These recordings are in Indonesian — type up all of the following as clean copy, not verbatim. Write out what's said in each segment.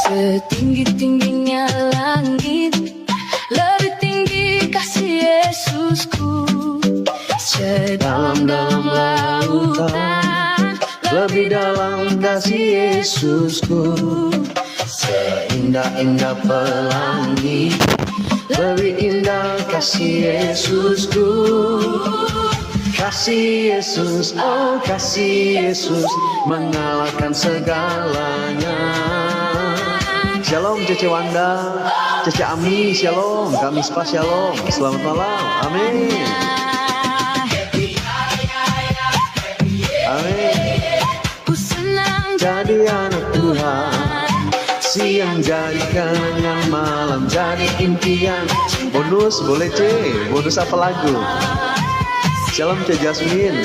Setinggi-tingginya langit, lebih tinggi kasih Yesusku. Sedalam-dalam lautan, lebih dalam kasih Yesusku. Seindah-indah pelangi, lebih indah kasih Yesusku. Kasih Yesus, oh kasih Yesus, mengalahkan segalanya. Shalom Cece Wanda, Cece Ami, shalom, Kak Mispa, shalom, selamat malam, amin. Amin. Ku senang Jadi anak Tuhan, siang jadi kenangan, malam jadi impian. Bonus boleh C, bonus apa lagu? Shalom Cece Jasmine,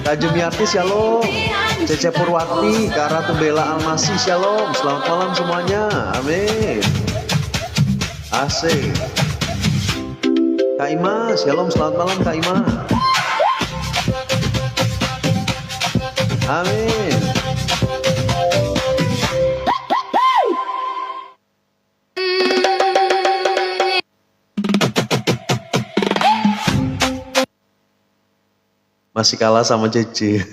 Kak Jumiarti shalom, Cece Purwati, Kak Ratu Bella Almasi shalom, selamat malam semuanya, amin. Asik. Kak Ima shalom, selamat malam Kak Ima. Amin. Masih kalah sama Cece.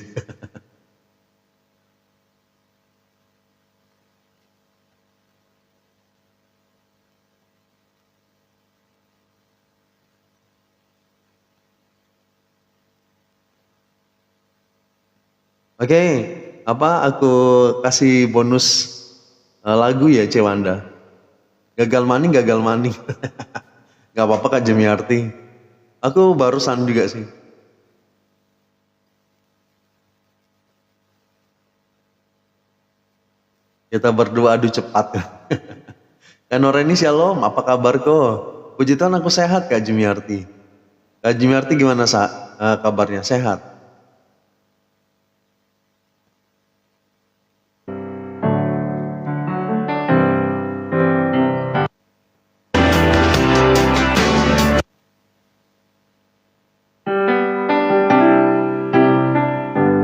Oke, apa aku kasih bonus lagu ya Cewanda? Gagal maning, gagal maning. Gak apa-apa Kak Jemiarti. Aku barusan juga sih. Kita berdua adu cepat. Kak Noreni shalom, apa kabar kok? Puji Tuhan aku sehat Kak Jemiarti. Kak Jemiarti gimana kabarnya? Sehat?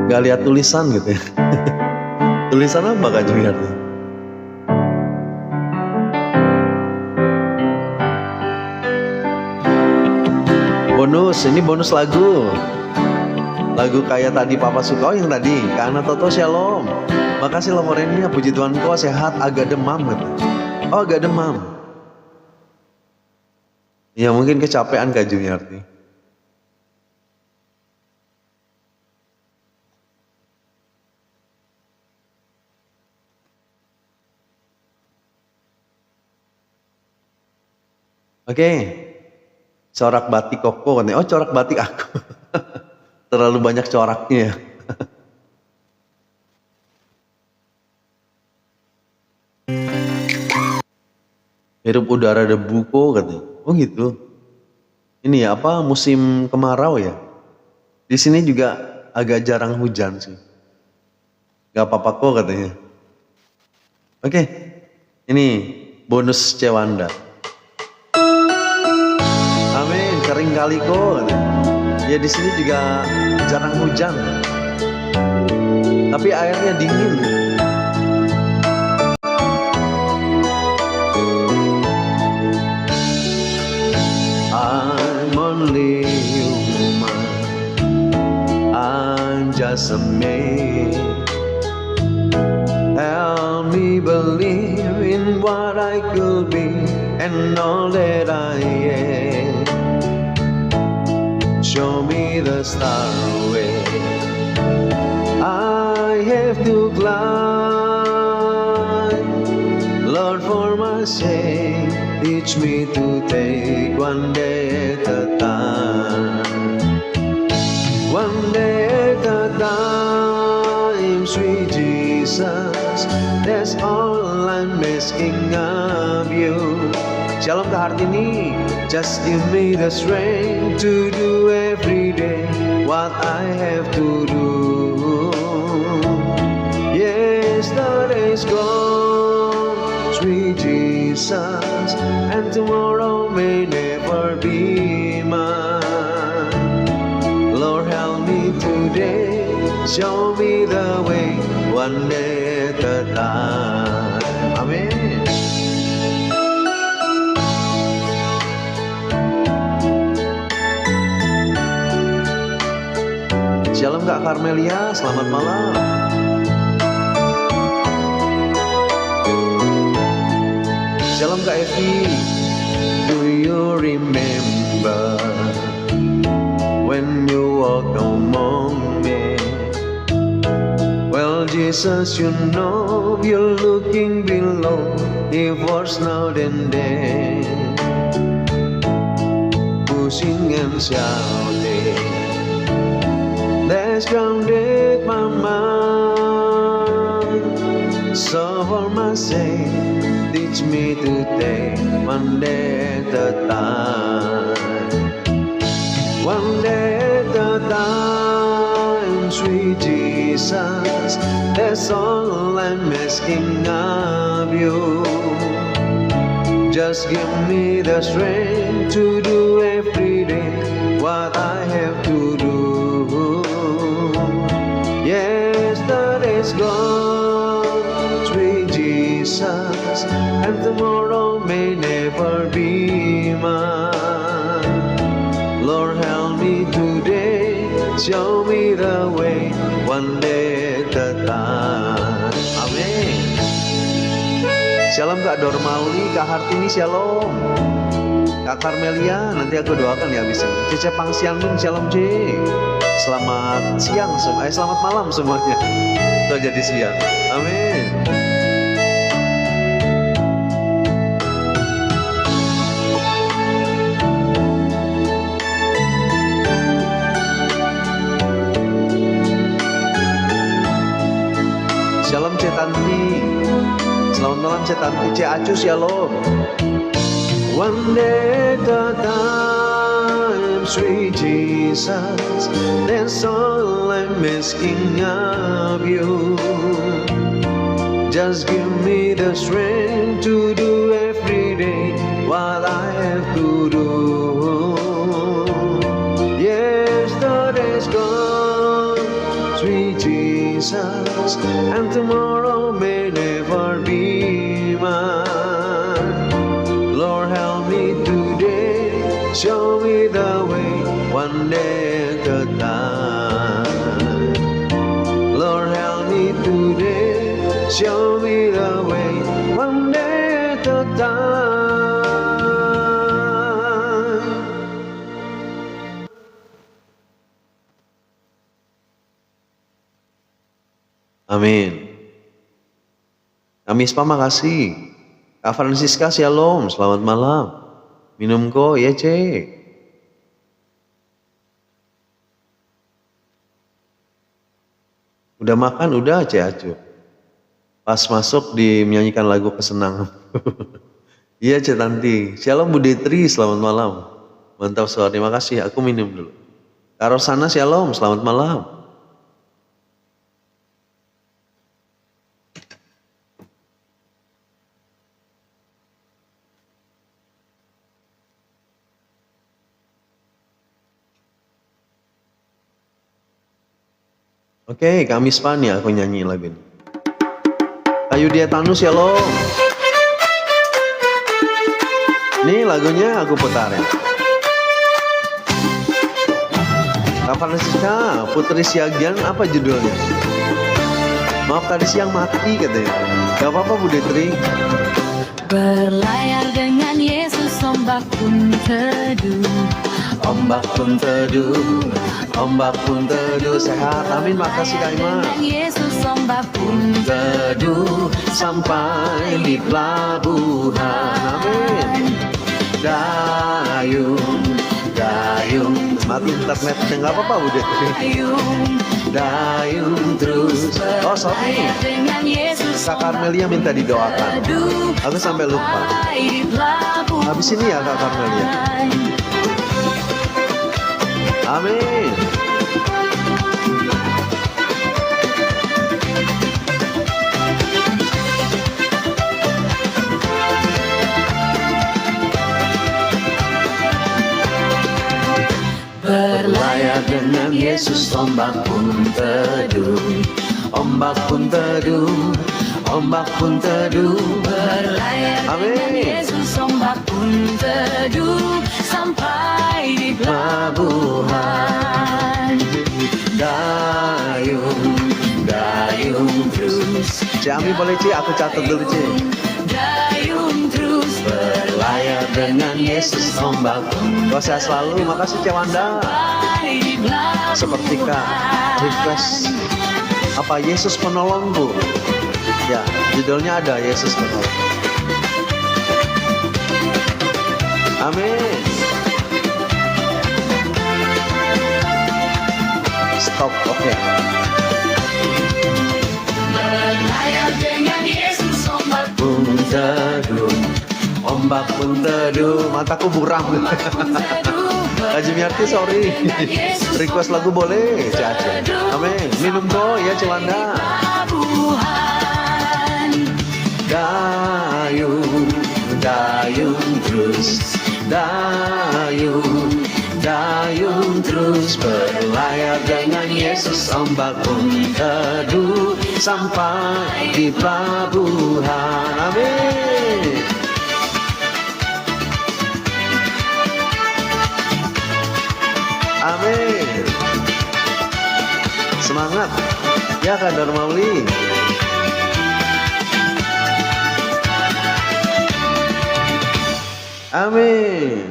Gak lihat tulisan gitu ya. Tulisan apa Kak Jumiarti? Bonus, ini bonus lagu. Lagu kayak tadi Papa suka, oh yang tadi Kak Ana Toto shalom. Makasih loh Morenia, puji Tuhan kok sehat, agak demam gitu. Oh agak demam. Ya mungkin kecapean Kak Jumiarti. Oke, corak batik Koko katanya. Oh corak batik aku. Terlalu banyak coraknya ya. Hirup udara debu kok katanya. Oh gitu. Ini ya apa musim kemarau ya. Di sini juga agak jarang hujan sih. Gak apa-apa kok katanya. Oke, ini bonus Cewanda. Kering kali kok. Ya di sini juga jarang hujan. Tapi airnya dingin. I'm only human. I'm just a man. Help me believe in what I could be and all that I am. Show me the star way. I have to climb. Lord, for my sake, teach me to take one day at a time. One day at a time, sweet Jesus. That's all I'm asking of you. Shalom Kak Hartini, just give me the strength to do every day what I have to do. Yesterday's gone, sweet Jesus, and tomorrow may never be mine. Lord help me today, show me the way, one day at a time. Amen. Shalom Kak Carmelia, selamat malam. Shalom Kak Evi. Do you remember when you walk among men? Well, Jesus, you know you're looking below. It was now and then, pushing and shouting. That's grounded my mind. So for my sake, teach me to take one day at a time. One day at a time, sweet Jesus, that's all I'm asking of you. Just give me the strength to do every day what I have to do. Yesterday's gone, sweet Jesus, and tomorrow may never be mine. Lord, help me today, show me the way, one day at a time. Amin. Shalom Kak Dormauli, Kak Hartini, shalom. Kak Carmelia, nanti aku doakan ya abis ini. Cece Pangsianun, shalom C. Selamat siang, selamat malam semuanya. Itu jadi siang. Amin. Shalom C Tanti. Selamat malam C Tanti, C Acu, shalom. One day at a time, sweet Jesus, that's all I'm asking of you. Just give me the strength to do every day what I have to do. Yesterday's gone, sweet Jesus, and tomorrow may never be mine. Lord, help me today, show me the way, one day at a time. Lord, help me today, show me the way, one day at a time. Amin. Kamispa, makasih. Kak Francisca, shalom, selamat malam. Minum kok ya cek. Udah makan? Udah cek Acu. Pas masuk menyanyikan lagu kesenangan. Iya cek Tanti. Shalom Bu Detri, selamat malam. Mantap suara, terima kasih. Aku minum dulu. Kak Rosana, shalom, selamat malam. Oke, Kamis Pani aku nyanyi lagu ini. Ayu dia Tanu, shalom. Nih lagunya aku putar ya. Kapan Siska, Putri Siagian, apa judulnya? Maaf tadi siang mati katanya. Gak apa-apa Bu Detri. Berlayar dengan Yesus, ombak pun teduh. Ombak pun teduh, ombak pun teduh. Sehat, amin, makasih Kak Ima. Dengan Yesus, ombak pun Teduh sampai di pelabuhan, amin. Dayung, dayung, mati internetnya nggak apa-apa Bu Detri. Dayung terus. Oh sorry, dengan Yesus, Kak Carmelia minta didoakan. Aku sampai lupa. Habis ini ya Kak Carmelia. Amin. Berlayar dengan Yesus, ombak pun teduh, ombak pun teduh, ombak pun teduh. Berlayar dengan Yesus, ombak pun teduh sampai di pelabuhan. Dayung, dayung terus. Ami boleh Ci, aku catat dulu Ci. Dayung terus Berlayar dengan Yesus, ombak pun. Doa sehat selalu, makasih Cewanda. Seperti Kak request apa Yesus penolongku. Ya, judulnya ada Yesus penolong. Amin. Stop, oke. Berlayar dengan Yesus, ombak Pun teduh, ombak pun teduh. Mataku buram. Haji Miarti, sorry. Request lagu boleh, Caca. Amin. Minum kok ya Cewanda. Dayung, dayung terus. Dayung, dayung terus. Berlayar dengan Yesus, ombak pun teduh sampai di pelabuhan. Amin. Amin. Semangat ya Kak Darmauli. Amin.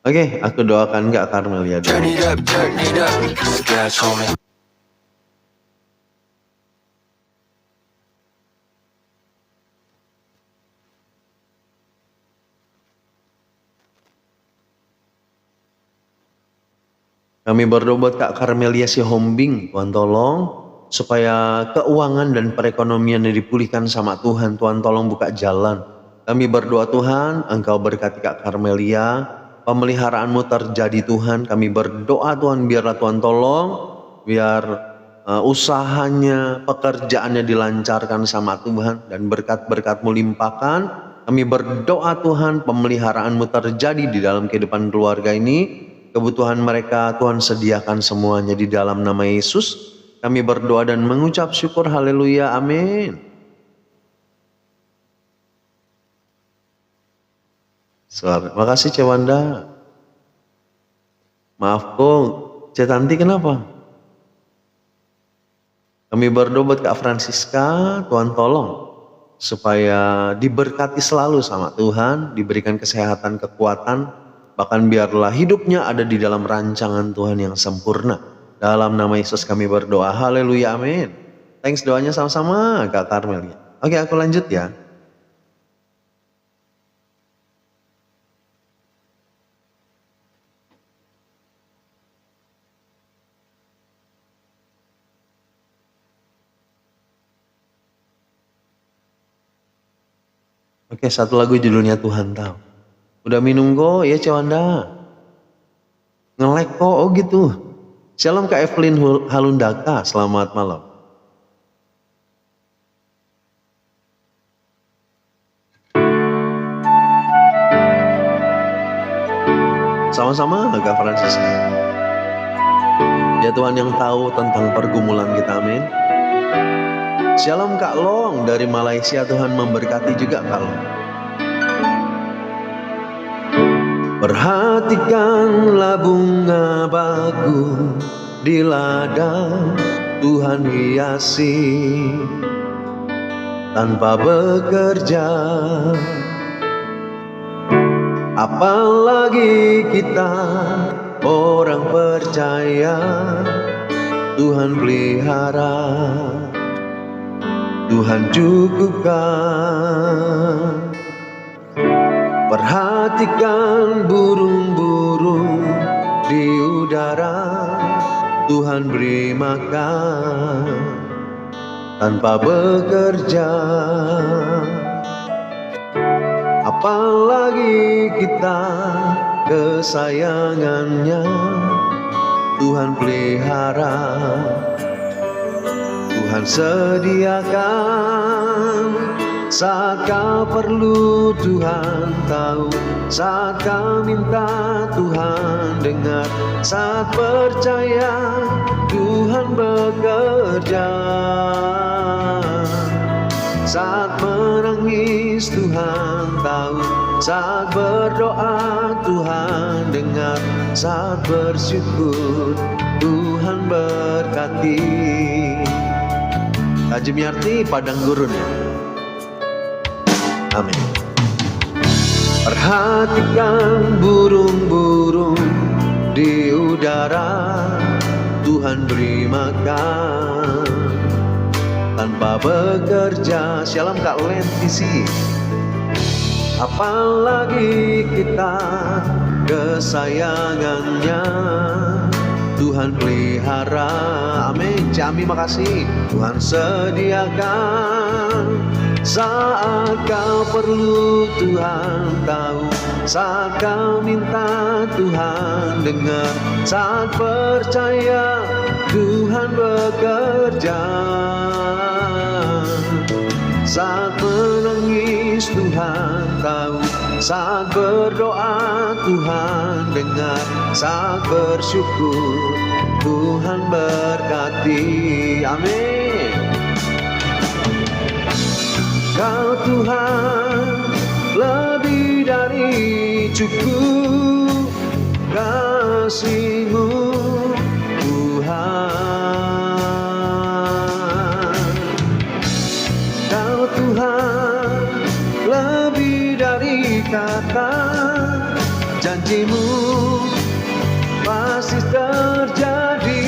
Oke, aku doakan Kak Karmelia dulu. Kami berdoa buat Kak Karmelia Sihombing, Tuhan tolong supaya keuangan dan perekonomian dipulihkan sama Tuhan. Tuhan tolong buka jalan. Kami berdoa Tuhan, Engkau berkati Kak Karmelia, pemeliharaanmu terjadi Tuhan. Kami berdoa Tuhan, biarlah Tuhan tolong, biar usahanya, pekerjaannya dilancarkan sama Tuhan, dan berkat-berkat-Mu limpahkan. Kami berdoa Tuhan, pemeliharaanmu terjadi di dalam kehidupan keluarga ini. Kebutuhan mereka Tuhan sediakan semuanya di dalam nama Yesus. Kami berdoa dan mengucap syukur, haleluya, amin. Makasih Cewanda. Maaf kok, Cetanti kenapa? Kami berdoa buat Kak Francisca, Tuhan tolong supaya diberkati selalu sama Tuhan, diberikan kesehatan, kekuatan, bahkan biarlah hidupnya ada di dalam rancangan Tuhan yang sempurna. Dalam nama Yesus kami berdoa, haleluya, amin. Thanks doanya sama-sama Kak Karmelia. Oke, aku lanjut ya. Oke, satu lagu judulnya Tuhan Tahu. Udah minum kok ya Cewanda? Ngelek kok, oh gitu. Shalom Kak Evelyn Halundaka, selamat malam. Sama-sama Kak Francisca. Ya Tuhan yang tahu tentang pergumulan kita, amin. Shalom Kak Long dari Malaysia, Tuhan memberkati juga Kak Long. Perhatikanlah bunga bagu di ladang Tuhan hiasi tanpa bekerja. Apalagi kita orang percaya Tuhan pelihara, Tuhan cukupkan. Perhatikan burung-burung di udara, Tuhan beri makan tanpa bekerja. Apalagi kita kesayangannya, Tuhan pelihara, Tuhan sediakan. Saat kau perlu Tuhan tahu, saat kau minta Tuhan dengar, saat percaya Tuhan bekerja. menangis Tuhan tahu, saat berdoa Tuhan dengar, saat bersyukur Tuhan berkati. Haji Miarti Padang Gurun. Amin. Perhatikan burung-burung di udara, Tuhan beri makan tanpa bekerja. Shalom Kak Lentisi. Apalagi kita kesayangannya, Tuhan pelihara. Amin. Cami makasih. Tuhan sediakan saat kau perlu, Tuhan tahu, saat kau minta Tuhan dengar, saat percaya Tuhan bekerja, saat menangis Tuhan tahu, saat berdoa Tuhan dengar, saat bersyukur Tuhan berkati. Amin. Kau Tuhan lebih dari cukup, kasih-Mu Tuhan. Kau Tuhan lebih dari kata, janji-Mu pasti terjadi.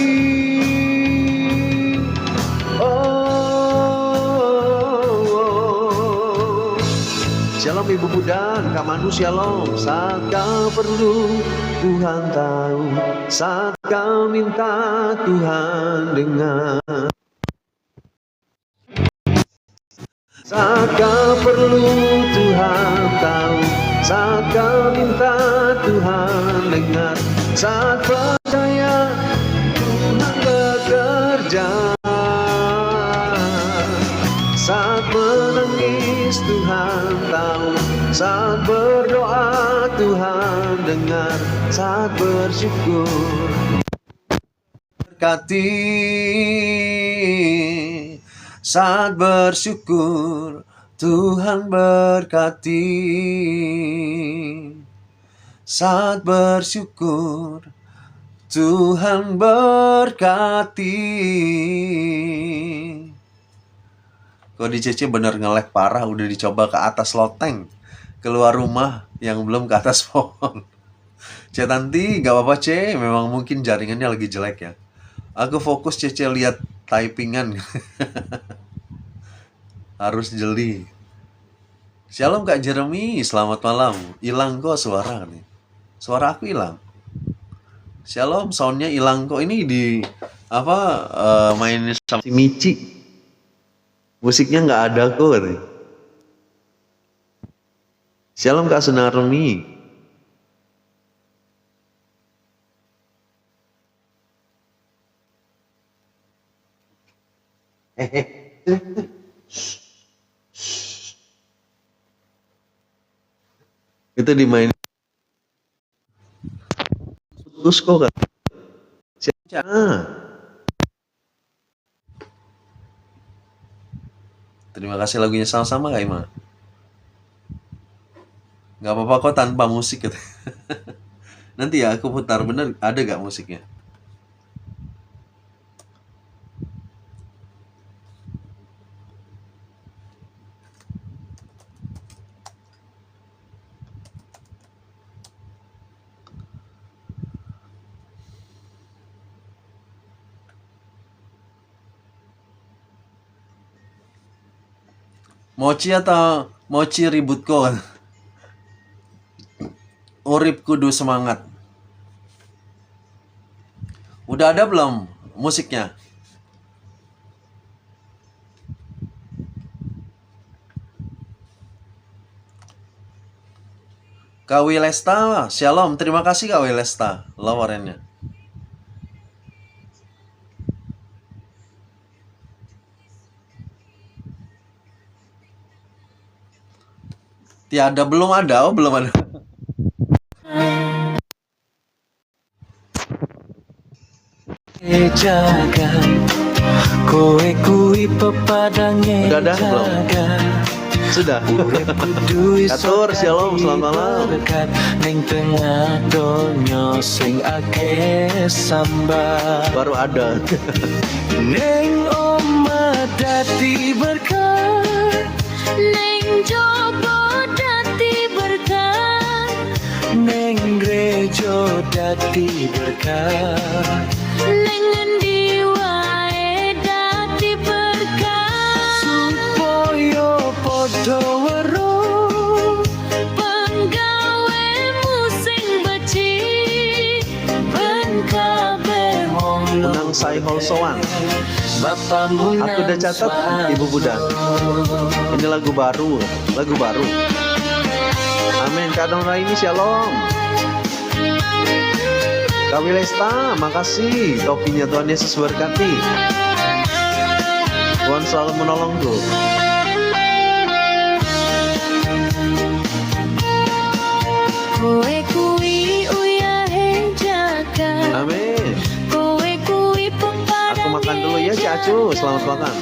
Shalom Ibu Budan, Kak Manu shalom. Saat kau perlu Tuhan tahu, saat kau minta Tuhan dengar, saat kau perlu Tuhan tahu, saat kau minta Tuhan dengar, saat percaya Tuhan bekerja, saat menangis Tuhan tahu, saat berdoa Tuhan dengar, saat bersyukur berkati, saat bersyukur Tuhan berkati, saat bersyukur Tuhan berkati. Kok di CC bener nge-lag parah, udah dicoba ke atas loteng, keluar rumah yang belum ke atas pohon. C Tanti, gak apa-apa C, memang mungkin jaringannya lagi jelek ya. Aku fokus CC lihat typingan. Harus jeli. Shalom Kak Jeremy, selamat malam. Hilang kok suara nih. Suara aku hilang. Shalom, soundnya hilang kok. Ini di main sama si Michi. Musiknya nggak ada kok. Shalom Kak Sunarmi. Itu dimain putus kok kan. Siapa? Terima kasih lagunya sama-sama Kak Ima. Gak apa-apa kok tanpa musik gitu. Nanti ya aku putar, bener ada gak musiknya? Mochi atau Mochi ribut kok. Urip kudu semangat. Udah ada belum musiknya? Kak Wilesta, shalom. Terima kasih Kak Wilesta, lawarannya. Tiada, belum ada, oh belum ada. Jaga kowe kuwi pepadange Udah ada belum? jaga Sudah. Atur, shalom, selamat malam. Ning tengah donya sing akeh sambat. Baru ada. Ning omah dadi berkat, Ning jopo dadi berkat, ning gereja dadi berkat. ning endi wae dadi berkat. Supaya padha weruh Penggawemu sing becik, ben kabeh wong Menang Sai Holsowan. Bapamu Aku udah catat, Ibu Bunda. Ini lagu baru. Amin. Kak Don Raini, shalom. Kak Wilesta, makasih. Topinya Tuhan Yesus berkati. Tuhan selalu menolongku. kowe kuwi uyahe jagat. Amin. Kowe kuwi pepadang. Aku makan dulu ya, Cik Acu. Selamat makan.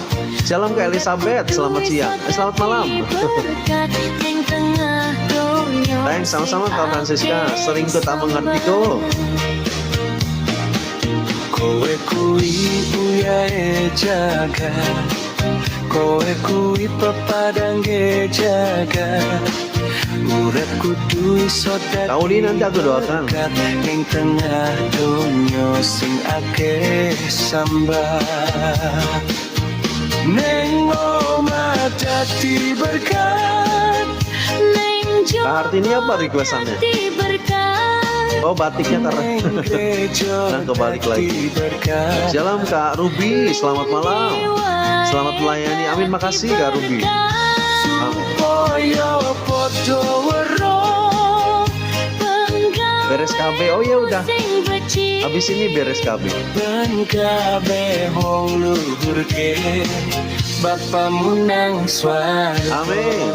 Shalom Kak Elizabeth, selamat siang. Selamat malam. Thanks, sama-sama Kak Francisca. Sering ku tak mengerti kok. Kowe kuwi uyahe jagat, kowe kuwi pepadangge jagat. Urip kudu iso dadi Kauli nanti aku doakan. ning tengah donya sing akeh sambat. Ning omah dadi berkat, Ning jopo Kak Hartini apa requestannya? dadi berkat. Oh, batiknya karena. ning gereja Dan kebalik lagi. dadi berkat. Shalom Kak Ruby, selamat malam. Selamat melayani. Amin, makasih Kak Ruby. Amin. Supaya padha weruh Beres KB. Oh ya udah. sing becik. Habis ini beres KB. ben kabeh wong luhurke Bapamu nang swarga. Amin.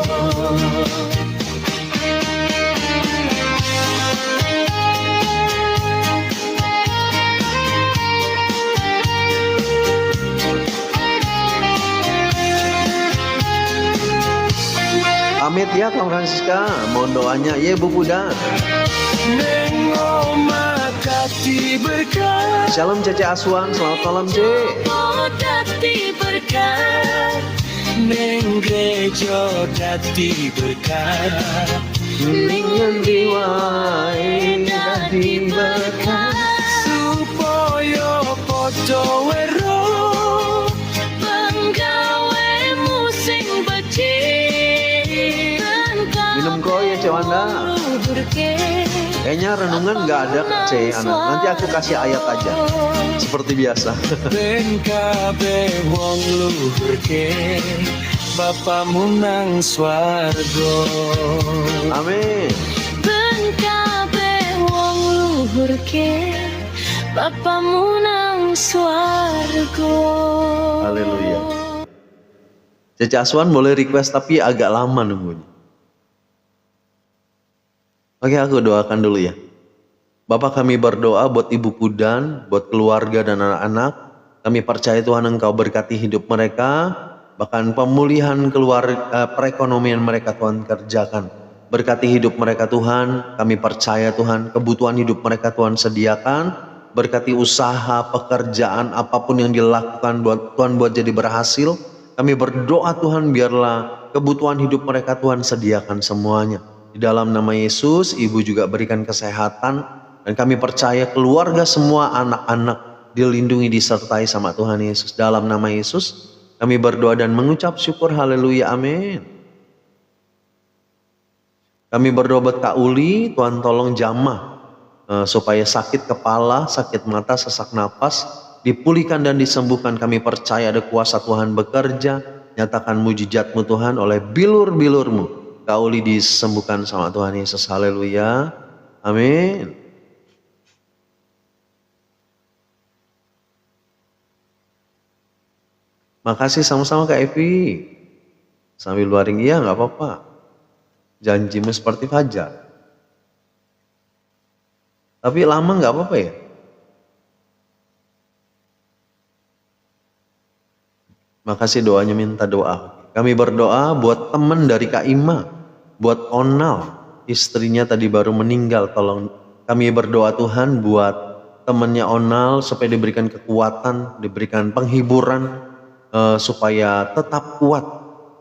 Amit ya Kang Francisca, mohon doanya. Ya Bu Bunda. Ning omah dadi berkat, Shalom Cece Aswan, selamat malam Cek. Oh dadi berkat. ning gereja dadi berkat. Ning endi wae dadi berkat. Supaya padha weruh Penggawemu sing becik. Minum kok ya Cek Wanda. Kayaknya renungan nggak ada Cek anak. Nanti aku kasih ayat aja. Seperti biasa. ben kabeh wong luhurke Bapamu nang swarga. Amin. Ben kabeh wong luhurke Bapamu nang swarga. Haleluya. Cece Aswan boleh request tapi agak lama nunggunya. Oke, aku doakan dulu ya. Bapak, kami berdoa buat ibuku dan buat keluarga dan anak-anak. Kami percaya Tuhan Engkau berkati hidup mereka. Bahkan pemulihan perekonomian mereka Tuhan kerjakan. Berkati hidup mereka Tuhan. Kami percaya Tuhan kebutuhan hidup mereka Tuhan sediakan. Berkati usaha, pekerjaan, apapun yang dilakukan buat Tuhan buat jadi berhasil. Kami berdoa Tuhan biarlah kebutuhan hidup mereka Tuhan sediakan semuanya. Di dalam nama Yesus, Ibu juga berikan kesehatan. Dan kami percaya keluarga semua anak-anak dilindungi, disertai sama Tuhan Yesus. Dalam nama Yesus, kami berdoa dan mengucap syukur. Haleluya, amin. Kami berdoa buat Kak Uli, Tuhan tolong jamah. Supaya sakit kepala, sakit mata, sesak napas dipulihkan dan disembuhkan. Kami percaya ada kuasa Tuhan bekerja. Nyatakan mujizat-Mu Tuhan oleh bilur-bilur-Mu. Kak Uli disembuhkan sama Tuhan Yesus. Haleluya. Amin. Makasih sama-sama Kak Evi. Sambil luaring, iya gak apa-apa. Janjimu seperti fajar. Tapi lama gak apa-apa ya. Makasih doanya, minta doa. Kami berdoa buat teman dari Kak Ima, buat Onal, istrinya tadi baru meninggal. Tolong kami berdoa Tuhan buat temannya Onal supaya diberikan kekuatan, diberikan penghiburan, supaya tetap kuat.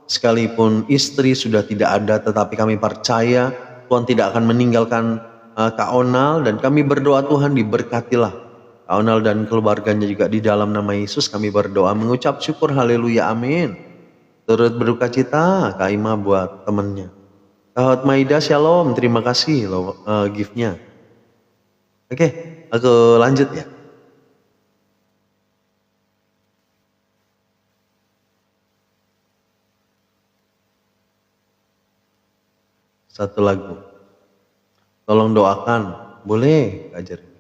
Sekalipun istri sudah tidak ada, tetapi kami percaya Tuhan tidak akan meninggalkan Kak Onal, dan kami berdoa Tuhan diberkatilah Kak Onal dan keluarganya juga di dalam nama Yesus. Kami berdoa mengucap syukur, haleluya, amin. Turut berduka cita Kak Ima buat temannya. Kak Maida, shalom, terima kasih loh giftnya. Oke, aku lanjut ya. Satu lagu. Tolong doakan, boleh Kak Jeremy.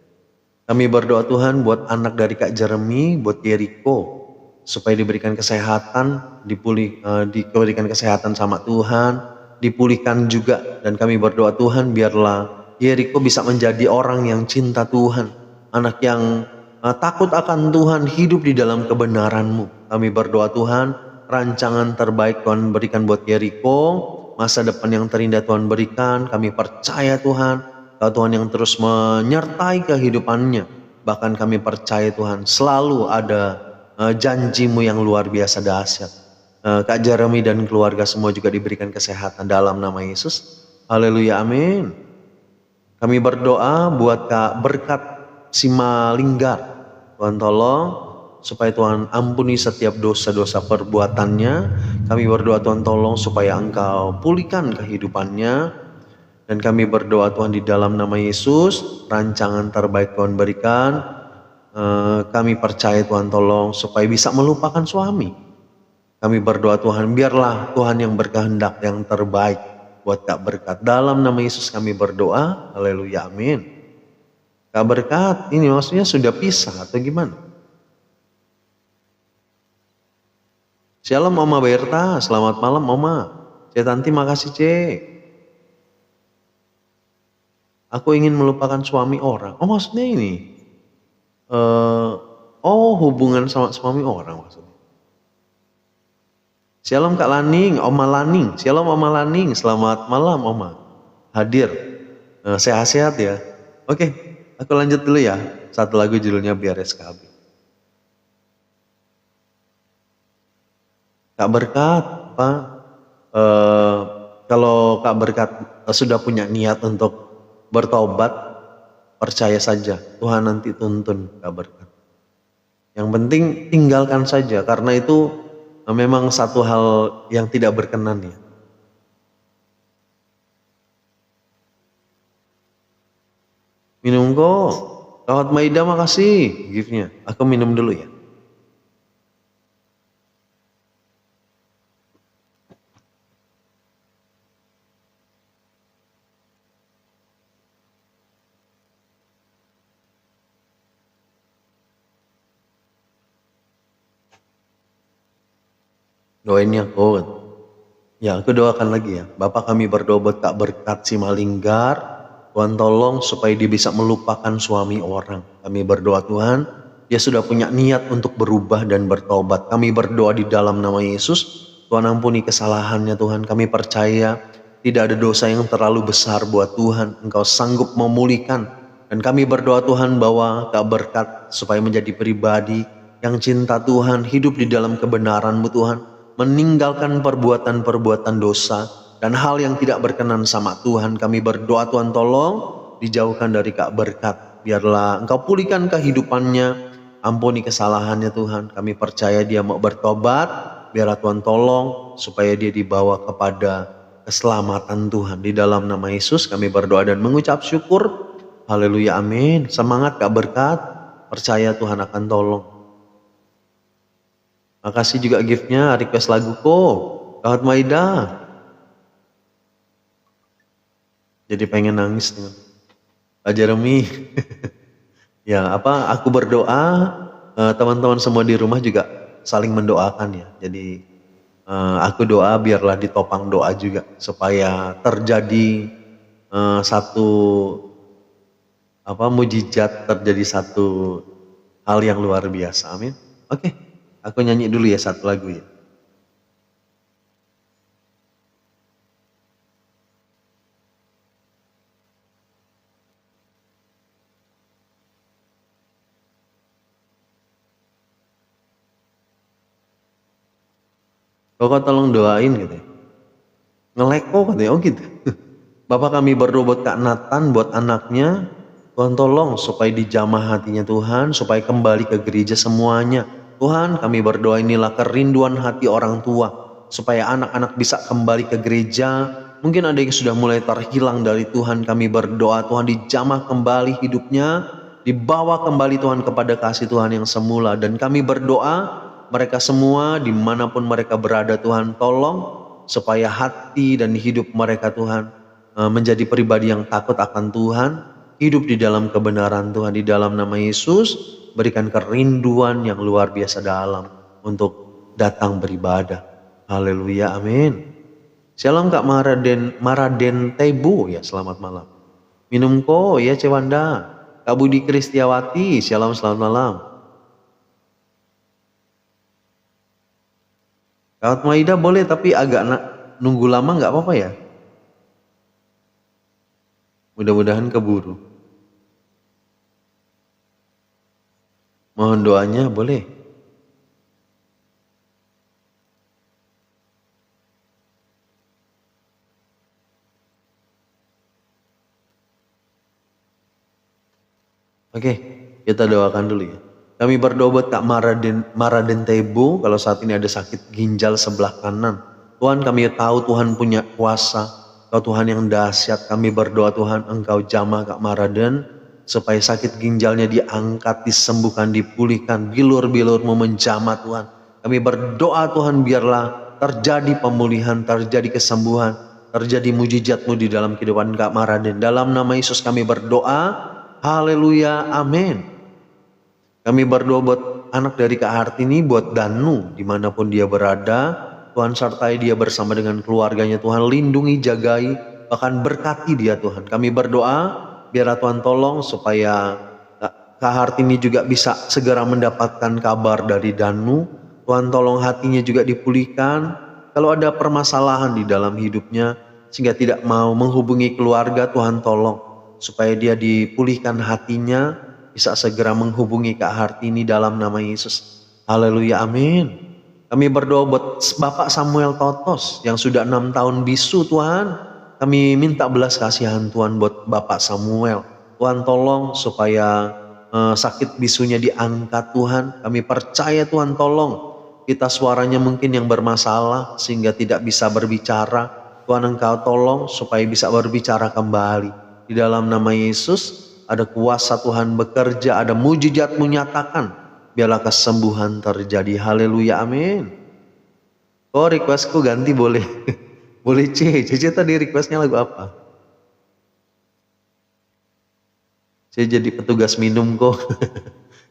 Kami berdoa Tuhan buat anak dari Kak Jeremy, buat Yeriko, supaya diberikan kesehatan, diberikan kesehatan sama Tuhan, dipulihkan juga. Dan kami berdoa Tuhan biarlah Yeriko bisa menjadi orang yang cinta Tuhan, anak yang takut akan Tuhan, hidup di dalam kebenaran-Mu. Kami berdoa Tuhan, rancangan terbaik Tuhan berikan buat Yeriko, masa depan yang terindah Tuhan berikan. Kami percaya Tuhan, Kau Tuhan yang terus menyertai kehidupannya. Bahkan kami percaya Tuhan selalu ada janji-Mu yang luar biasa dahsyat. Kak Jeremy dan keluarga semua juga diberikan kesehatan dalam nama Yesus. Haleluya, amin. Kami berdoa buat Kak Berkat Simalinggar. Tuhan tolong supaya Tuhan ampuni setiap dosa-dosa perbuatannya. Kami berdoa Tuhan tolong supaya Engkau pulihkan kehidupannya. Dan kami berdoa Tuhan di dalam nama Yesus, rancangan terbaik Tuhan berikan. Kami percaya Tuhan tolong supaya bisa melupakan suami. Kami berdoa Tuhan biarlah Tuhan yang berkehendak yang terbaik buat Kak Berkat. Dalam nama Yesus kami berdoa, haleluya, amin. Kak Berkat ini maksudnya sudah pisah atau gimana? Shalom Oma Berta, selamat malam Oma. Cek Tanti makasih Cek. Aku ingin melupakan suami orang. Oh maksudnya ini. Hubungan sama suami orang maksudnya. Shalom Kak Laning, Oma Laning. Shalom Oma Laning, selamat malam Oma. Hadir. Sehat-sehat ya. Oke, aku lanjut dulu ya. Satu lagu judulnya Biar SKB. Kak Berkat, Pak. Kalau Kak Berkat sudah punya niat untuk bertobat, percaya saja Tuhan nanti tuntun Kak Berkat. Yang penting tinggalkan saja, karena itu memang satu hal yang tidak berkenan ya. Minum kok. Kawat Maida makasih giftnya. Aku minum dulu ya. Doain ya Kak. Ya aku doakan lagi ya. Bapak kami berdoa buat Kak Berkat Simalinggar. Tuhan tolong supaya dia bisa melupakan suami orang. Kami berdoa Tuhan, dia sudah punya niat untuk berubah dan bertobat. Kami berdoa di dalam nama Yesus. Tuhan ampuni kesalahannya Tuhan. Kami percaya tidak ada dosa yang terlalu besar buat Tuhan. Engkau sanggup memulihkan. Dan kami berdoa Tuhan bahwa Kak Berkat supaya menjadi pribadi yang cinta Tuhan, hidup di dalam kebenaran-Mu Tuhan. Meninggalkan perbuatan-perbuatan dosa dan hal yang tidak berkenan sama Tuhan. Kami berdoa Tuhan tolong dijauhkan dari Kak Berkat. Biarlah Engkau pulihkan kehidupannya, ampuni kesalahannya Tuhan. Kami percaya dia mau bertobat. Biarlah Tuhan tolong supaya dia dibawa kepada keselamatan Tuhan. Di dalam nama Yesus kami berdoa dan mengucap syukur. Haleluya, amin. Semangat Kak Berkat, percaya Tuhan akan tolong. Makasih juga giftnya, request lagu kok. Kawat Maida. Jadi pengen nangis dengan Pak Jeremy. Ya aku berdoa, teman-teman semua di rumah juga saling mendoakan ya. Jadi aku doa biarlah ditopang doa juga. Supaya terjadi satu mujizat, terjadi satu hal yang luar biasa, amin. Oke. Aku nyanyi dulu ya satu lagu ya. Koko tolong doain gitu ya. Ngeleko katanya, oh gitu. Bapak kami berdoa buat Kak Nathan, buat anaknya. Tuhan tolong supaya dijamah hatinya Tuhan, supaya kembali ke gereja semuanya. Tuhan kami berdoa inilah kerinduan hati orang tua, supaya anak-anak bisa kembali ke gereja. Mungkin ada yang sudah mulai terhilang dari Tuhan, kami berdoa Tuhan dijamah kembali hidupnya, dibawa kembali Tuhan kepada kasih Tuhan yang semula. Dan kami berdoa mereka semua dimanapun mereka berada Tuhan tolong supaya hati dan hidup mereka Tuhan menjadi pribadi yang takut akan Tuhan, hidup di dalam kebenaran Tuhan. Di dalam nama Yesus berikan kerinduan yang luar biasa dalam untuk datang beribadah. Haleluya, amin. Shalom Kak Maraden Tebu ya, selamat malam. Minum ko ya Cewanda. Kak Budi Kristiawati, shalom, selamat malam. Kak Maida boleh tapi agak nunggu lama nggak apa-apa ya. Mudah-mudahan keburu. Mohon doanya boleh. Oke, kita doakan dulu ya. Kami berdoa buat Kak Maraden Tebu, kalau saat ini ada sakit ginjal sebelah kanan. Tuhan kami tahu Tuhan punya kuasa, Kau Tuhan yang dahsyat. Kami berdoa Tuhan Engkau jamah Kak Maraden, supaya sakit ginjalnya diangkat, disembuhkan, dipulihkan. Bilur-bilur-Mu menjamah Tuhan. Kami berdoa Tuhan biarlah terjadi pemulihan, terjadi kesembuhan, terjadi mujizat-Mu di dalam kehidupan Kak Maraden. Dalam nama Yesus kami berdoa, haleluya, amin. Kami berdoa buat anak dari Kak Hartini, buat Danu, dimanapun dia berada. Tuhan sertai dia bersama dengan keluarganya. Tuhan lindungi, jagai, bahkan berkati dia Tuhan. Kami berdoa, biarlah Tuhan tolong supaya Kak Hartini juga bisa segera mendapatkan kabar dari Danu. Tuhan tolong hatinya juga dipulihkan. Kalau ada permasalahan di dalam hidupnya, sehingga tidak mau menghubungi keluarga, Tuhan tolong supaya dia dipulihkan hatinya, bisa segera menghubungi Kak Hartini dalam nama Yesus. Haleluya, amin. Kami berdoa buat Bapak Samuel Totos yang sudah 6 tahun bisu Tuhan. Kami minta belas kasihan Tuhan buat Bapak Samuel. Tuhan tolong supaya sakit bisunya diangkat Tuhan. Kami percaya Tuhan tolong. Kita suaranya mungkin yang bermasalah sehingga tidak bisa berbicara. Tuhan Engkau tolong supaya bisa berbicara kembali. Di dalam nama Yesus ada kuasa Tuhan bekerja, ada mujizat-Mu nyatakan. Biarlah kesembuhan terjadi. Haleluya, amin. Oh, requestku ganti boleh. Boleh C. Cici tadi requestnya lagu apa? Saya jadi petugas minum kok.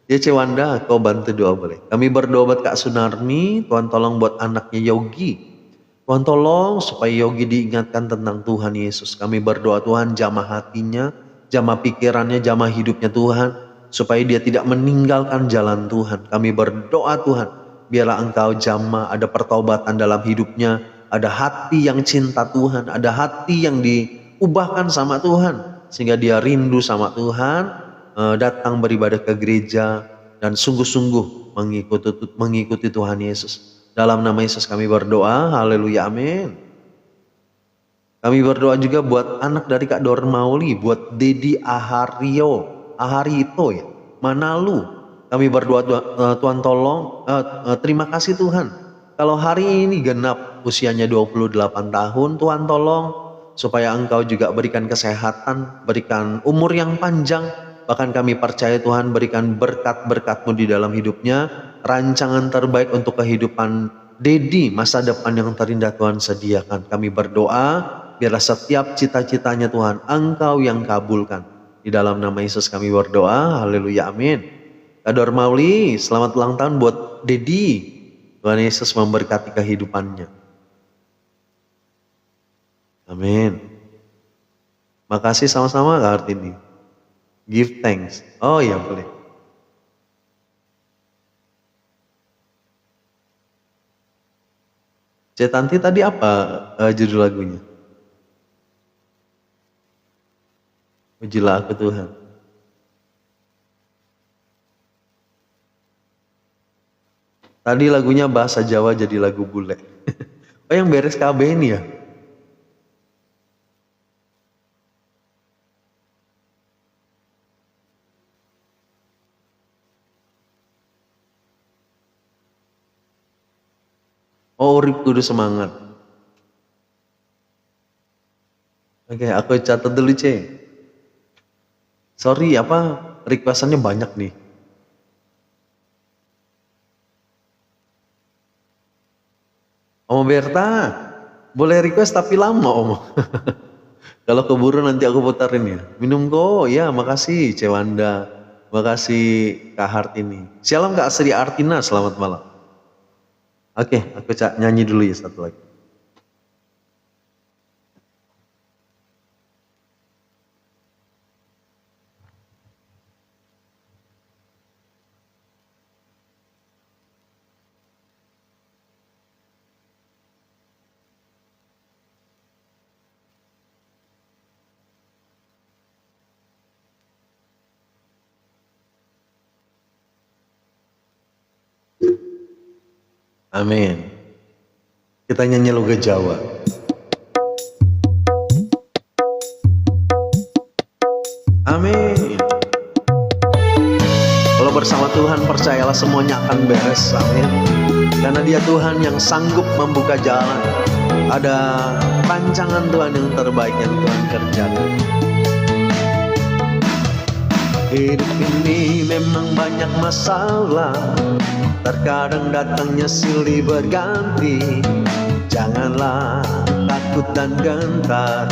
Ya Cewanda, kau bantu doa boleh. Kami berdoa buat Kak Sunarmi. Tuhan tolong buat anaknya Yogi. Tuhan tolong supaya Yogi diingatkan tentang Tuhan Yesus. Kami berdoa Tuhan jamah hatinya, jamah pikirannya, jamah hidupnya Tuhan, supaya dia tidak meninggalkan jalan Tuhan. Kami berdoa Tuhan, biarlah Engkau jamah, ada pertobatan dalam hidupnya, ada hati yang cinta Tuhan, ada hati yang diubahkan sama Tuhan, sehingga dia rindu sama Tuhan, datang beribadah ke gereja, dan sungguh-sungguh mengikuti Tuhan Yesus. Dalam nama Yesus kami berdoa, haleluya, amin. Kami berdoa juga buat anak dari Kak Dormauli, buat Dedi Aharito ya, Manalu. Kami berdoa Tuhan tolong, terima kasih Tuhan. Kalau hari ini genap usianya 28 tahun, Tuhan tolong supaya Engkau juga berikan kesehatan, berikan umur yang panjang. Bahkan kami percaya Tuhan berikan berkat-berkat-Mu di dalam hidupnya, rancangan terbaik untuk kehidupan Dedi, masa depan yang terindah Tuhan sediakan. Kami berdoa, biarlah setiap cita-citanya Tuhan Engkau yang kabulkan. Di dalam nama Yesus kami berdoa, haleluya, amin. Kador Mauli, selamat ulang tahun buat Dedi. Tuhan Yesus memberkati kehidupannya. Amin. Makasih sama-sama Kak Hartini. Give thanks. Oh iya boleh. Cetanti tadi apa judul lagunya? Pujilah aku Tuhan. Tadi lagunya bahasa Jawa jadi lagu bule. Oh yang beres KB ini ya? Oh Urip Kudu Semangat. Oke, aku catat dulu C. Sorry requestannya banyak nih. Om Berta, boleh request tapi lama Om. Kalau keburu nanti aku putarin ya. Minum kok, ya makasih Cewanda. Makasih Kak Hartini. Shalom Kak Sri Artina, selamat malam. Oke, aku nyanyi dulu ya satu lagi. Amin. Kita nyanyi logo Jawa. Amin. Kalau bersama Tuhan percayalah semuanya akan beres. Amin. Karena Dia Tuhan yang sanggup membuka jalan. Ada rancangan Tuhan yang terbaik yang Tuhan kerjakan. Hidup ini memang banyak masalah, terkadang datangnya silih berganti. Janganlah takut dan gentar,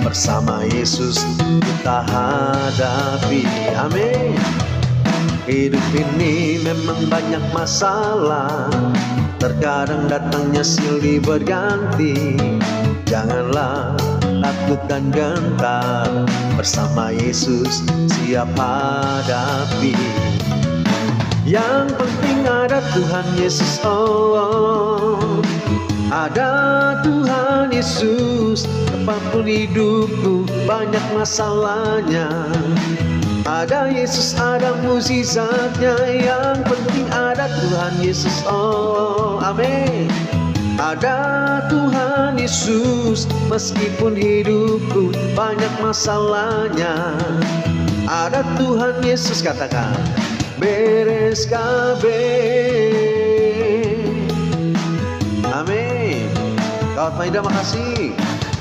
bersama Yesus kita hadapi. Amin. Hidup ini memang banyak masalah, terkadang datangnya silih berganti. Janganlah takut dan gentar, bersama Yesus siap hadapi. Yang penting ada Tuhan Yesus, oh, ada Tuhan Yesus. Apapun hidupku banyak masalahnya, ada Yesus, ada mukjizatnya. Yang penting ada Tuhan Yesus, oh, amin. Ada Tuhan Yesus, meskipun hidupku banyak masalahnya, ada Tuhan Yesus, katakan beres kabeh. Amin. Kawat Maida makasih.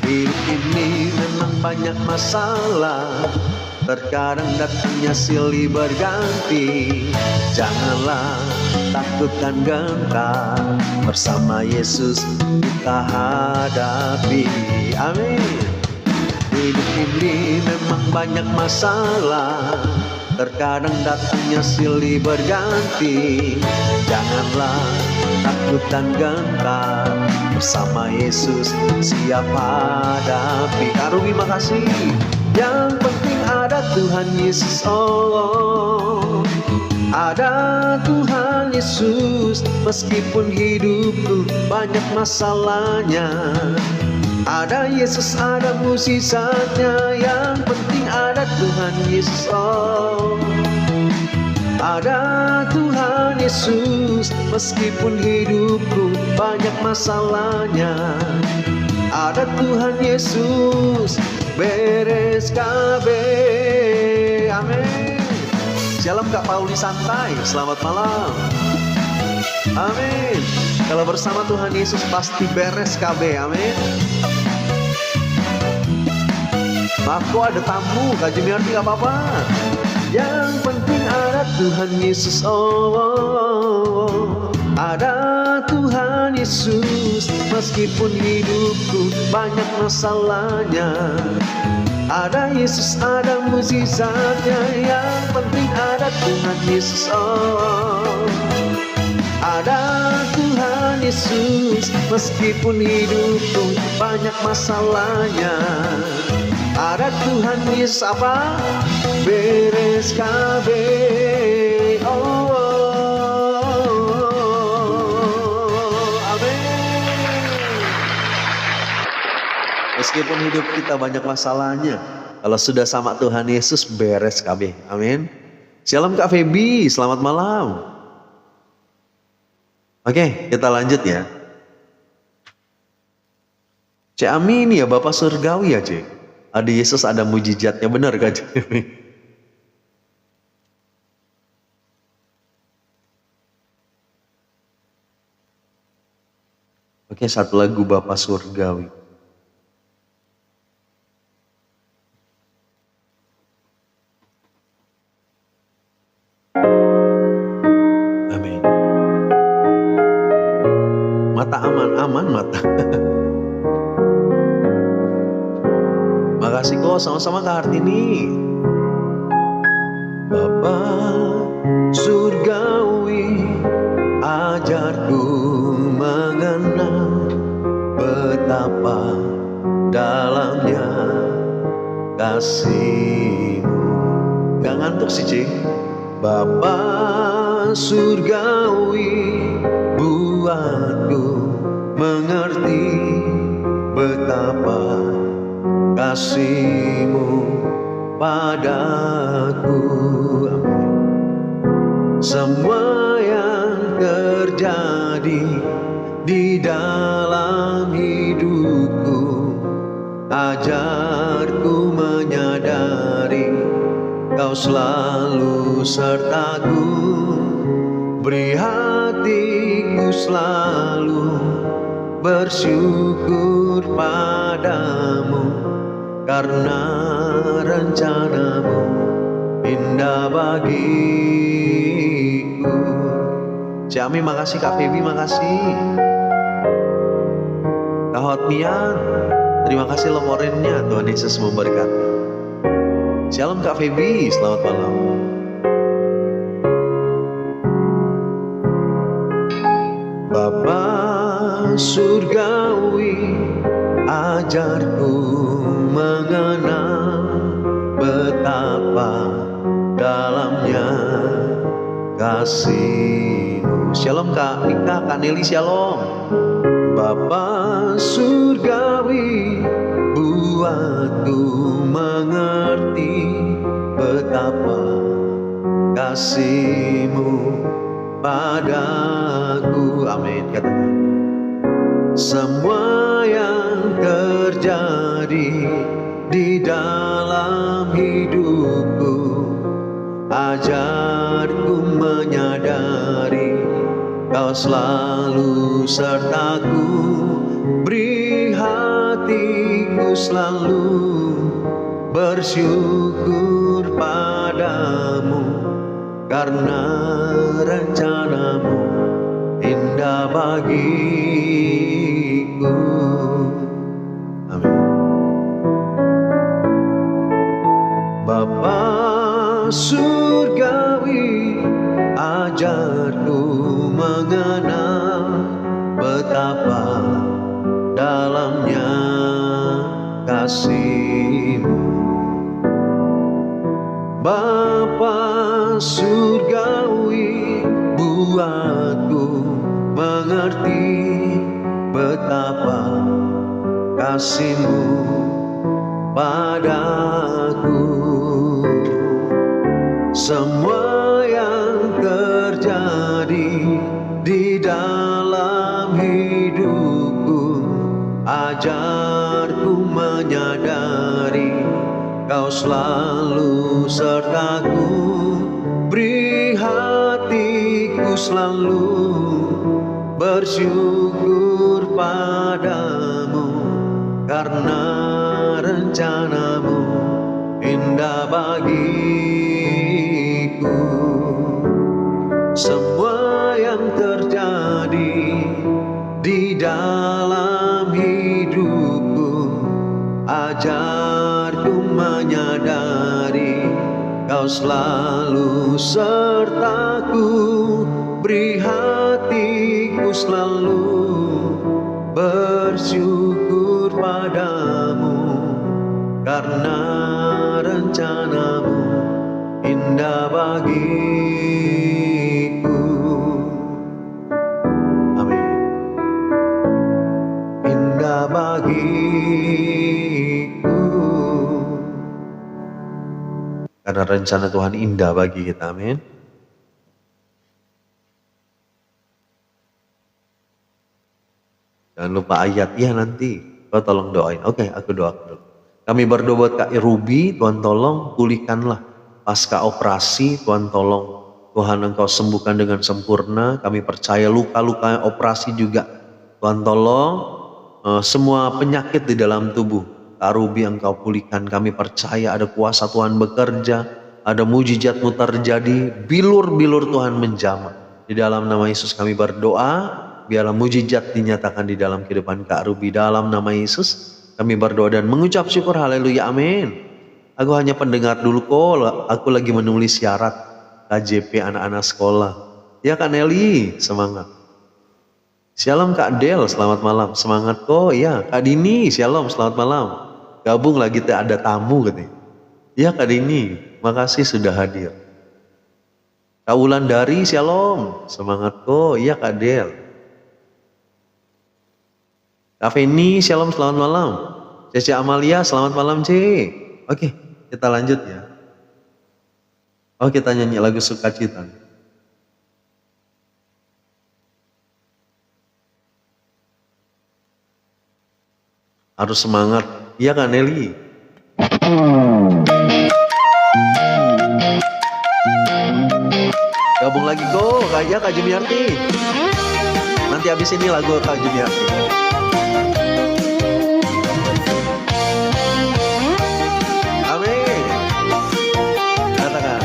Hidup ini memang banyak masalah, terkadang datangnya silih berganti. Janganlah takut dan gentar, bersama Yesus kita hadapi. Amin. Hidup ini memang banyak masalah, terkadang datangnya silih berganti. Janganlah takut dan gentar, bersama Yesus siap hadapi. Karumi makasih. Yang penting ada Tuhan Yesus, oh, ada Tuhan Yesus. Meskipun hidupku banyak masalahnya, ada Yesus, ada mukjizatnya. Yang penting ada Tuhan Yesus, oh, ada Tuhan Yesus. Meskipun hidupku banyak masalahnya, ada Tuhan Yesus, beres kabeh. Amin. Shalom Kak Pauli Santai, selamat malam. Amin. Kalau bersama Tuhan Yesus pasti beres kabeh. Amin. Maaf kok ada tamu, Kak Juniarti gak apa-apa. Yang penting ada Tuhan Yesus, oh, ada Tuhan Yesus. Meskipun hidupku banyak masalahnya, ada Yesus, ada mukjizatnya. Yang penting ada Tuhan Yesus, oh, ada Tuhan Yesus. Meskipun hidupku banyak masalahnya, ada Tuhan Yesus, apa? Beres kabeh. Oh, amin. Meskipun hidup kita banyak masalahnya, kalau sudah sama Tuhan Yesus beres kabeh. Amin. Shalom Kak Feby, selamat malam. Oke, kita lanjut ya. Cik Ami ini ya Bapak surgawi ya Cik. Ada Yesus ada mujizatnya, benar gak Cik Ami? Oke, satu lagu Bapak surgawi. Amin. Mata aman mata. Makasih kok, sama-sama Kak Hartini. Bapak surgawi, ajarku mengenal betapa dalamnya kasih-Mu. Gak ngantuk sih Cik. Bapak surgawi, buatku mengerti betapa kasih-Mu padaku. Amin. Semua yang terjadi di dalam hidupku, ajarku menyadari Kau selalu sertaku. Beri hatiku selalu bersyukur padamu, karena rencana-Mu indah bagiku. Cik Ami makasih, Kak Febi makasih, Kak Hotmian terima kasih laporannya. Tuhan Yesus memberkati. Shalom Kak Febi, selamat malam. Bapa surgawi, ajarku mengenal betapa dalamnya kasih-Mu. Shalom Kak Nika, Kak Nelly, shalom. Bapa surgawi, buatku mengerti betapa kasih-Mu padaku. Amin. Katakan. Semua yang terjadi di dalam hidupku, ajarku menyadari Kau selalu sertaku. Beri hatiku selalu bersyukur padamu, karena rencana-Mu indah bagiku. Amin. Bapa surgawi, ajarku mengenal betapa dalamnya kasih-Mu. Bapa surgawi, buatku mengerti betapa kasih-Mu padaku. Semua yang terjadi di dalam hidupku, ajarku menyadari Kau selalu sertaku. Beri hatiku selalu bersyukur padamu, karena rencana-Mu indah bagiku. Semua yang terjadi di dalam hidupku, ajarku menyadari Kau selalu sertaku. Beri hatiku selalu bersyukur padamu, karena rencana-Mu indah bagiku. Amin. Indah bagiku, karena rencana Tuhan indah bagi kita. Amin. Jangan lupa ayat ya nanti Kau tolong doain. Oke, aku doakan dulu. Kami berdoa buat Kak Ruby, Tuhan tolong pulihkanlah pasca operasi, Tuhan tolong. Tuhan Engkau sembuhkan dengan sempurna. Kami percaya luka-luka operasi juga, Tuhan tolong. Semua penyakit di dalam tubuh Kak Ruby Engkau pulihkan. Kami percaya ada kuasa Tuhan bekerja, ada mujizat-Mu terjadi, bilur-bilur Tuhan menjamah. Di dalam nama Yesus kami berdoa, biarlah mujizat dinyatakan di dalam kehidupan Kak Ruby. Dalam nama Yesus kami berdoa dan mengucap syukur, haleluya, amin. Aku hanya pendengar dulu kok, aku lagi menulis syarat KJP anak-anak sekolah. Ya Kak Nelly, semangat. Shalom Kak Del, selamat malam. Semangat kok. Ya Kak Dini, shalom, selamat malam. Gabung lagi, ada tamu katanya. Ya Kak Dini, makasih sudah hadir. Kak Wulandari, shalom, semangat kok. Ya Kak Del. Kak Feni, shalom, selamat malam. Cece Amalia, selamat malam C. Oke, kita lanjut ya. Oh, kita nyanyi lagu Sukacita. Harus semangat. Iya Kak Nelly. Gabung lagi kok, Kak Jumiarti. Nanti habis ini lagu Kak Jumiarti. Amin. Katakan.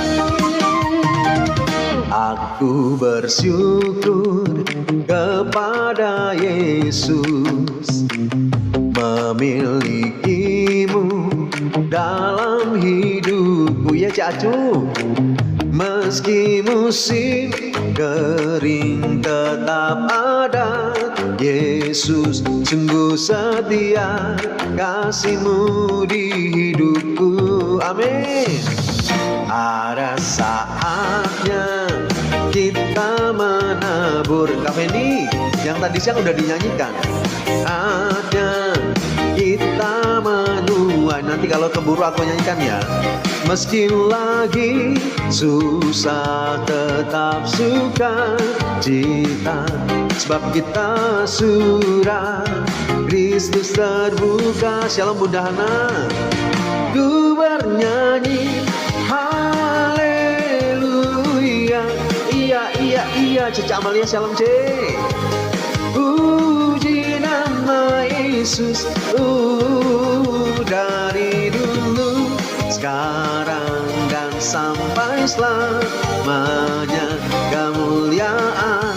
Aku bersyukur kepada Yesus memilikimu dalam hidupku. Ya Cik Acu. Meski musim kering tetap ada, Yesus sungguh setia, kasih-Mu di hidupku. Amin. Ada saatnya kita menabur. Kak Fendi, yang tadi siang udah dinyanyikan. Ada kita menuai. Nanti kalau keburu aku nyanyikan ya. Meski lagi susah tetap suka cita, sebab kita surah Kristus terbuka. Shalom Bunda Hana. Ku bernyanyi haleluya. Iya Cica Amalia, shalom C. Puji nama Yesus dari dulu, sekarang dan sampai selamanya. Kemuliaan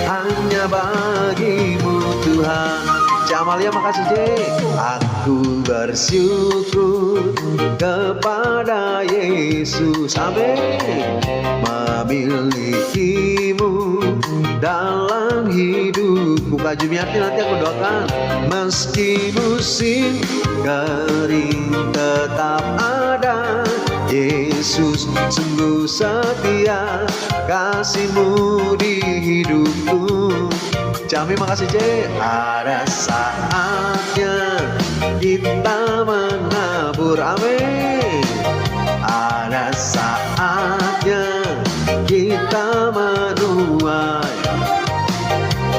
hanya bagi-Mu Tuhan. Cik Amalia makasih Cik. Aku bersyukur kepada Yesus, amin, memilikimu dalam hidupku. Kak Jumiarti nanti aku doakan. Meski musim kering tetap ada, Yesus sungguh setia, kasih-Mu di hidupku. Cami makasih Cik. Ada saatnya kita menabur, amin. Ada saatnya kita menuai.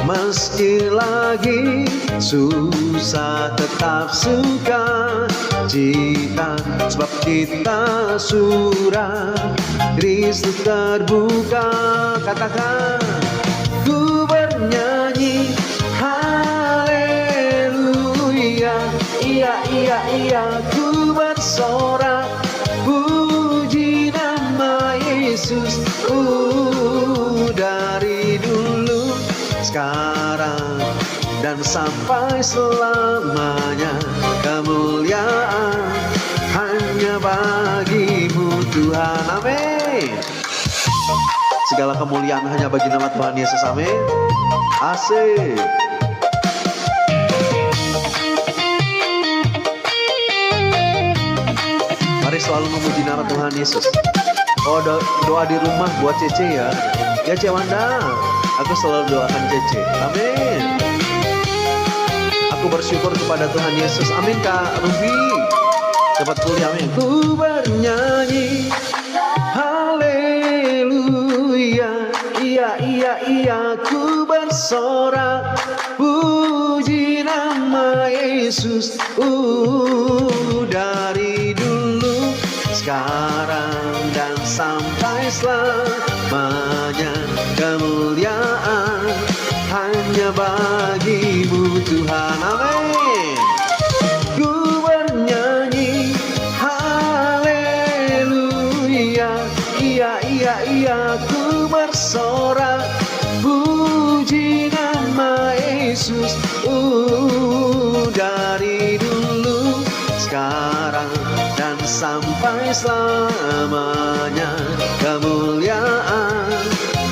Meski lagi susah tetap suka cita, sebab kita surah Kristus terbuka. Katakan. Ku bernyanyi haleluya. Iya ku bersorak puji nama Yesus. Dari dulu, sekarang dan sampai selamanya. Kemuliaan hanya bagi-Mu Tuhan, amin. Segala kemuliaan hanya bagi nama Tuhan Yesus, amin. Asik. Mari selalu memuji nama Tuhan Yesus. Oh, doa di rumah buat Cece ya. Ya Cek Wanda, aku selalu doakan Cece, amin. Aku bersyukur kepada Tuhan Yesus, amin. Kak Ruby cepat pulih, amin. Ku bernyanyi haleluya. Iya ku bersorak puji nama Yesus, dari dulu, sekarang dan sampai selamanya. Kemuliaan hanya bagimu Tuhan. Amin. Ku bernyanyi haleluya, iya iya iya, ku bersorak puji nama Yesus, dari dulu, sekarang dan sampai selamanya. Kemuliaan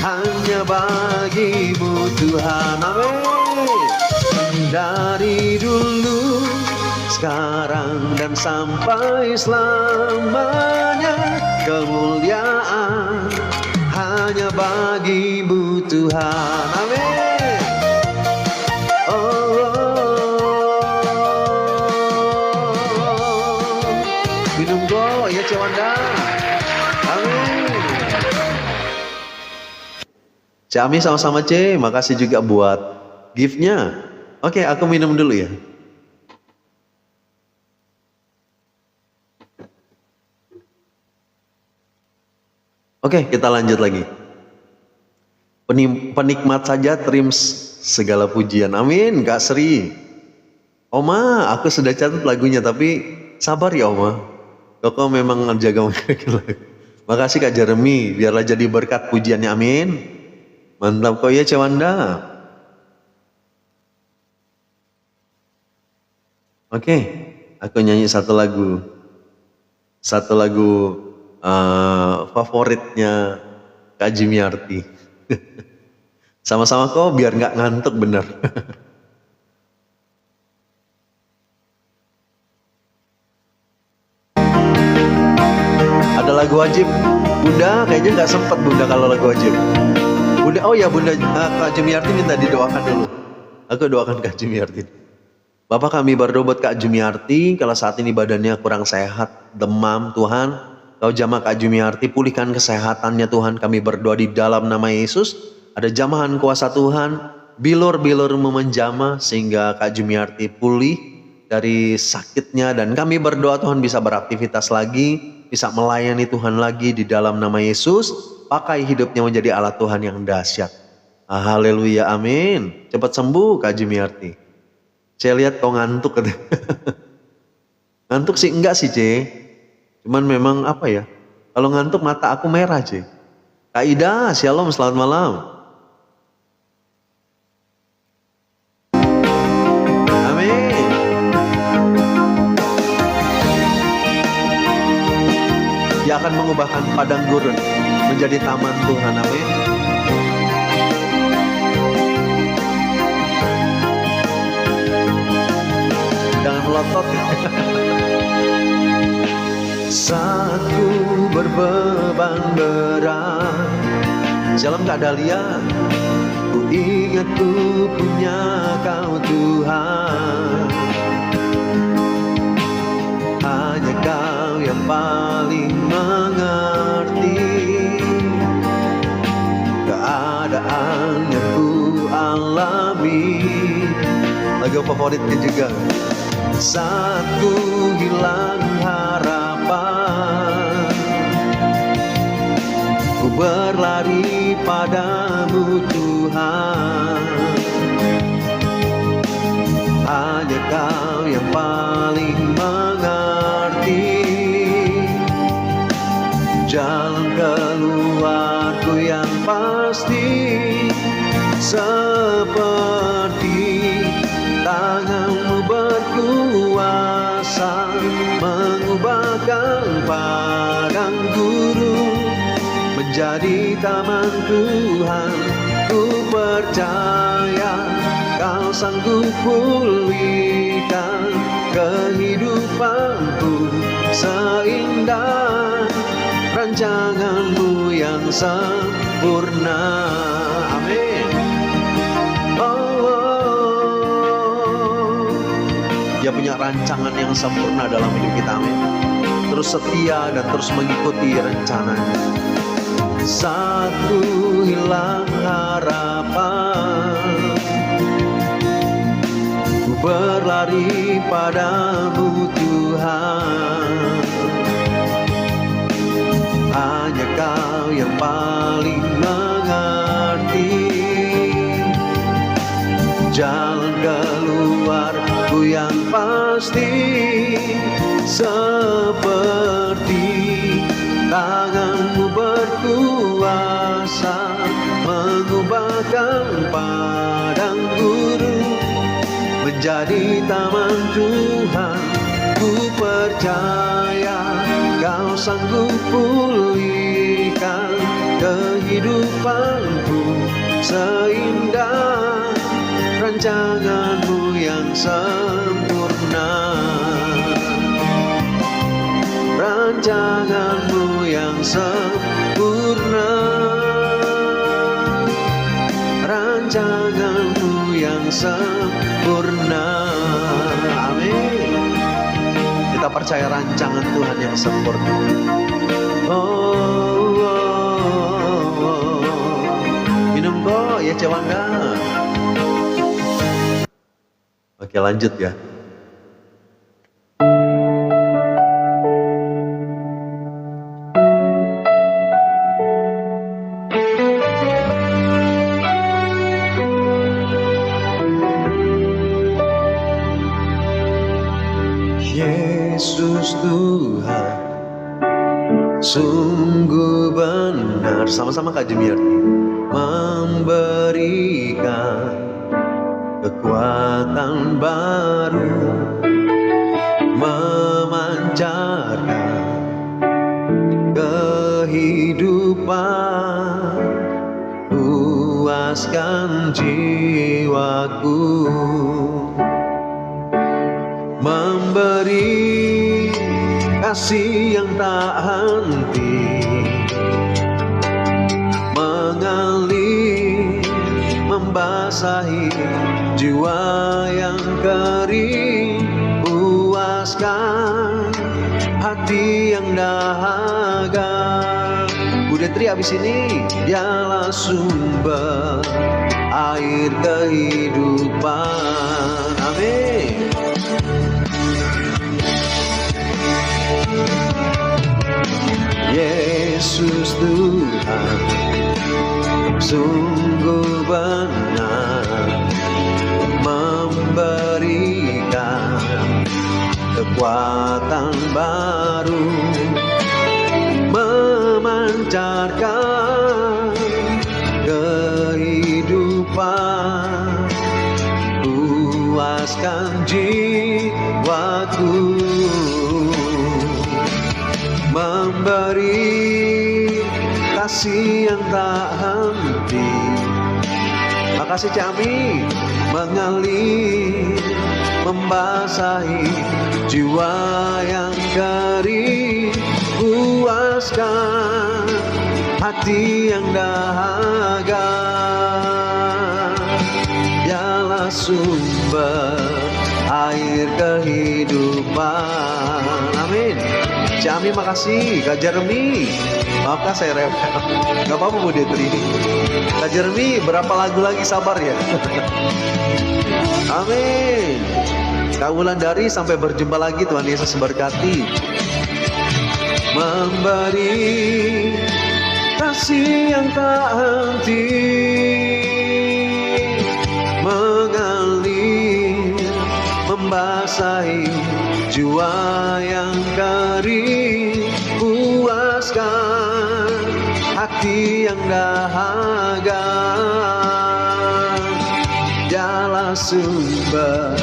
hanya bagimu Tuhan. Amin. Dari dulu, sekarang dan sampai selamanya. Kemuliaan hanya bagimu Tuhan. Amin. Oh, minum go ya Cewanda. Amin. Cami sama-sama C, makasih juga buat gift-nya. Oke, aku minum dulu ya. Oke, kita lanjut lagi. Penikmat saja trims segala pujian. Amin, Kak Sri. Oma, aku sudah catat lagunya, tapi sabar ya Oma. Koko memang menjaga lagu. Makasih Kak Jeremy, biarlah jadi berkat pujiannya. Amin. Mantap kok ya Cewanda. Oke, aku nyanyi satu lagu. Satu lagu favoritnya Kak Jimiarti. Sama-sama kok biar nggak ngantuk bener. Ada lagu wajib. Bunda kayaknya nggak sempet Bunda kalau lagu wajib. Bunda, oh ya Bunda, Kak Jimiarti minta didoakan dulu. Aku doakan Kak Jimiarti. Bapak, kami berdoa buat Kak Jimiarti, kalau saat ini badannya kurang sehat, demam, Tuhan, Kau jamah Kak Jimiarti, pulihkan kesehatannya Tuhan. Kami berdoa di dalam nama Yesus, ada jamahan kuasa Tuhan, bilur-bilur menjamah sehingga Kak Jimiarti pulih dari sakitnya, dan kami berdoa Tuhan bisa beraktivitas lagi, bisa melayani Tuhan lagi di dalam nama Yesus. Pakai hidupnya menjadi alat Tuhan yang dahsyat. Haleluya, amin. Cepat sembuh Kak Jimiarti. Saya lihat kau ngantuk. Ngantuk sih enggak sih C. Cuman memang apa ya, kalau ngantuk mata aku merah C. Kak Ida, shalom, selamat malam. Amin. Dia akan mengubahkan padang gurun menjadi taman Tuhan. Amin. Jangan melotot. Saat ku berbeban berat, shalom Kak Dahlia, ku ingat ku punya Kau Tuhan. Hanya Kau yang paling mengerti keadaan yang ku alami. Lagu favoritnya juga. Saat ku hilang harapan, ku berlari padamu Tuhan. Hanya Kau yang paling mengerti jalan keluarku yang pasti. Seperti tangan-Mu berkuasa mengubahkan padang gurun menjadi taman Tuhan. Ku percaya Kau sanggup pulihkan kehidupanku seindah rancangan-Mu yang sempurna. Amin. Dia punya rancangan yang sempurna dalam hidup kita. Amin. Terus setia dan terus mengikuti rencananya. Saat ku hilang harapan, ku berlari padamu Tuhan. Hanya Kau yang paling mengerti jalan keluarku yang pasti, seperti tangan-Mu berkuasa mengubahkan padang gurun menjadi taman Tuhan. Ku percaya Kau sanggup pulihkan kehidupanku, seindah rancangan-Mu yang sempurna. Rancangan-Mu yang sempurna, rancangan-Mu yang sempurna. Amin. Kita percaya rancangan Tuhan yang sempurna. Minum kok ya Cewanda. Oke, lanjut ya. Yesus Tuhan sungguh benar, sama-sama Kak Jemiarti, memberikan kekuatan baru, memancarkan kehidupan, puaskan jiwaku, memberi kasih yang tak henti, mengalir, membasahi jiwa yang kering, puaskan hati yang dahaga. Udah Tri, abis ini Dialah sumber air kehidupan. Amin. Yesus Tuhan sungguh benar, memberikan kekuatan baru, memancarkan kehidupan, puaskan jiwaku, memberi kasih yang tak henti. Makasih Cami, mengalir, membasahi jiwa yang kering, puaskan hati yang dahaga. Dialah sumber air kehidupan. Amin. Cami makasih. Kak Jeremy, maaf Kak saya rewel. Gak apa-apa Bu Detri. Kak Jeremy, berapa lagu lagi, sabar ya. Amin. Kak Wulandari, sampai berjumpa lagi, Tuhan Yesus memberkati. Memberi kasih yang tak henti, mengalir, membasahi jiwa yang kering, puaskan hati yang dahaga. Dialah sumber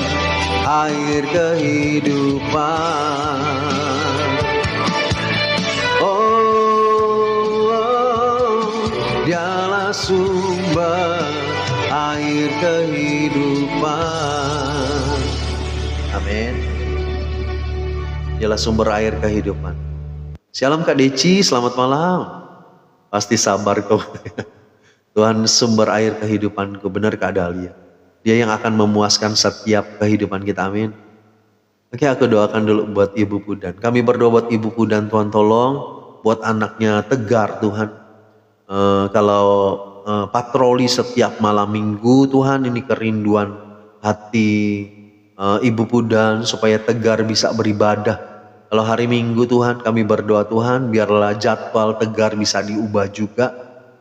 air kehidupan. Dialah sumber air kehidupan. Amin. Dialah sumber air kehidupan. Shalom Kak Deci, selamat malam. Pasti sabar kok. Tuhan sumber air kehidupanku, benar Kak Dahlia. Dia yang akan memuaskan setiap kehidupan kita, amin. Oke, aku doakan dulu buat Ibu Pudan. Kami berdoa buat Ibu Pudan, Tuhan tolong buat anaknya tegar Tuhan. Kalau patroli setiap malam minggu Tuhan, ini kerinduan hati Ibu Pudan supaya tegar bisa beribadah. Kalau hari Minggu Tuhan kami berdoa Tuhan biarlah jadwal tegar bisa diubah juga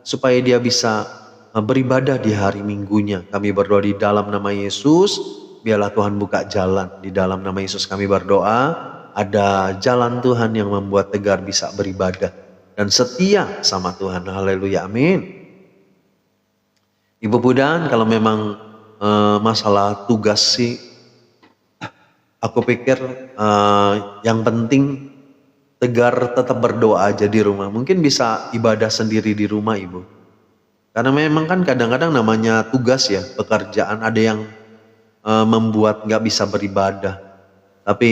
supaya dia bisa beribadah di hari Minggunya. Kami berdoa di dalam nama Yesus, biarlah Tuhan buka jalan. Di dalam nama Yesus kami berdoa, ada jalan Tuhan yang membuat tegar bisa beribadah dan setia sama Tuhan. Haleluya, amin. Ibu Pudan, kalau memang masalah tugas sih, aku pikir yang penting tegar tetap berdoa aja di rumah. Mungkin bisa ibadah sendiri di rumah Ibu. Karena memang kan kadang-kadang namanya tugas ya, pekerjaan ada yang membuat gak bisa beribadah. Tapi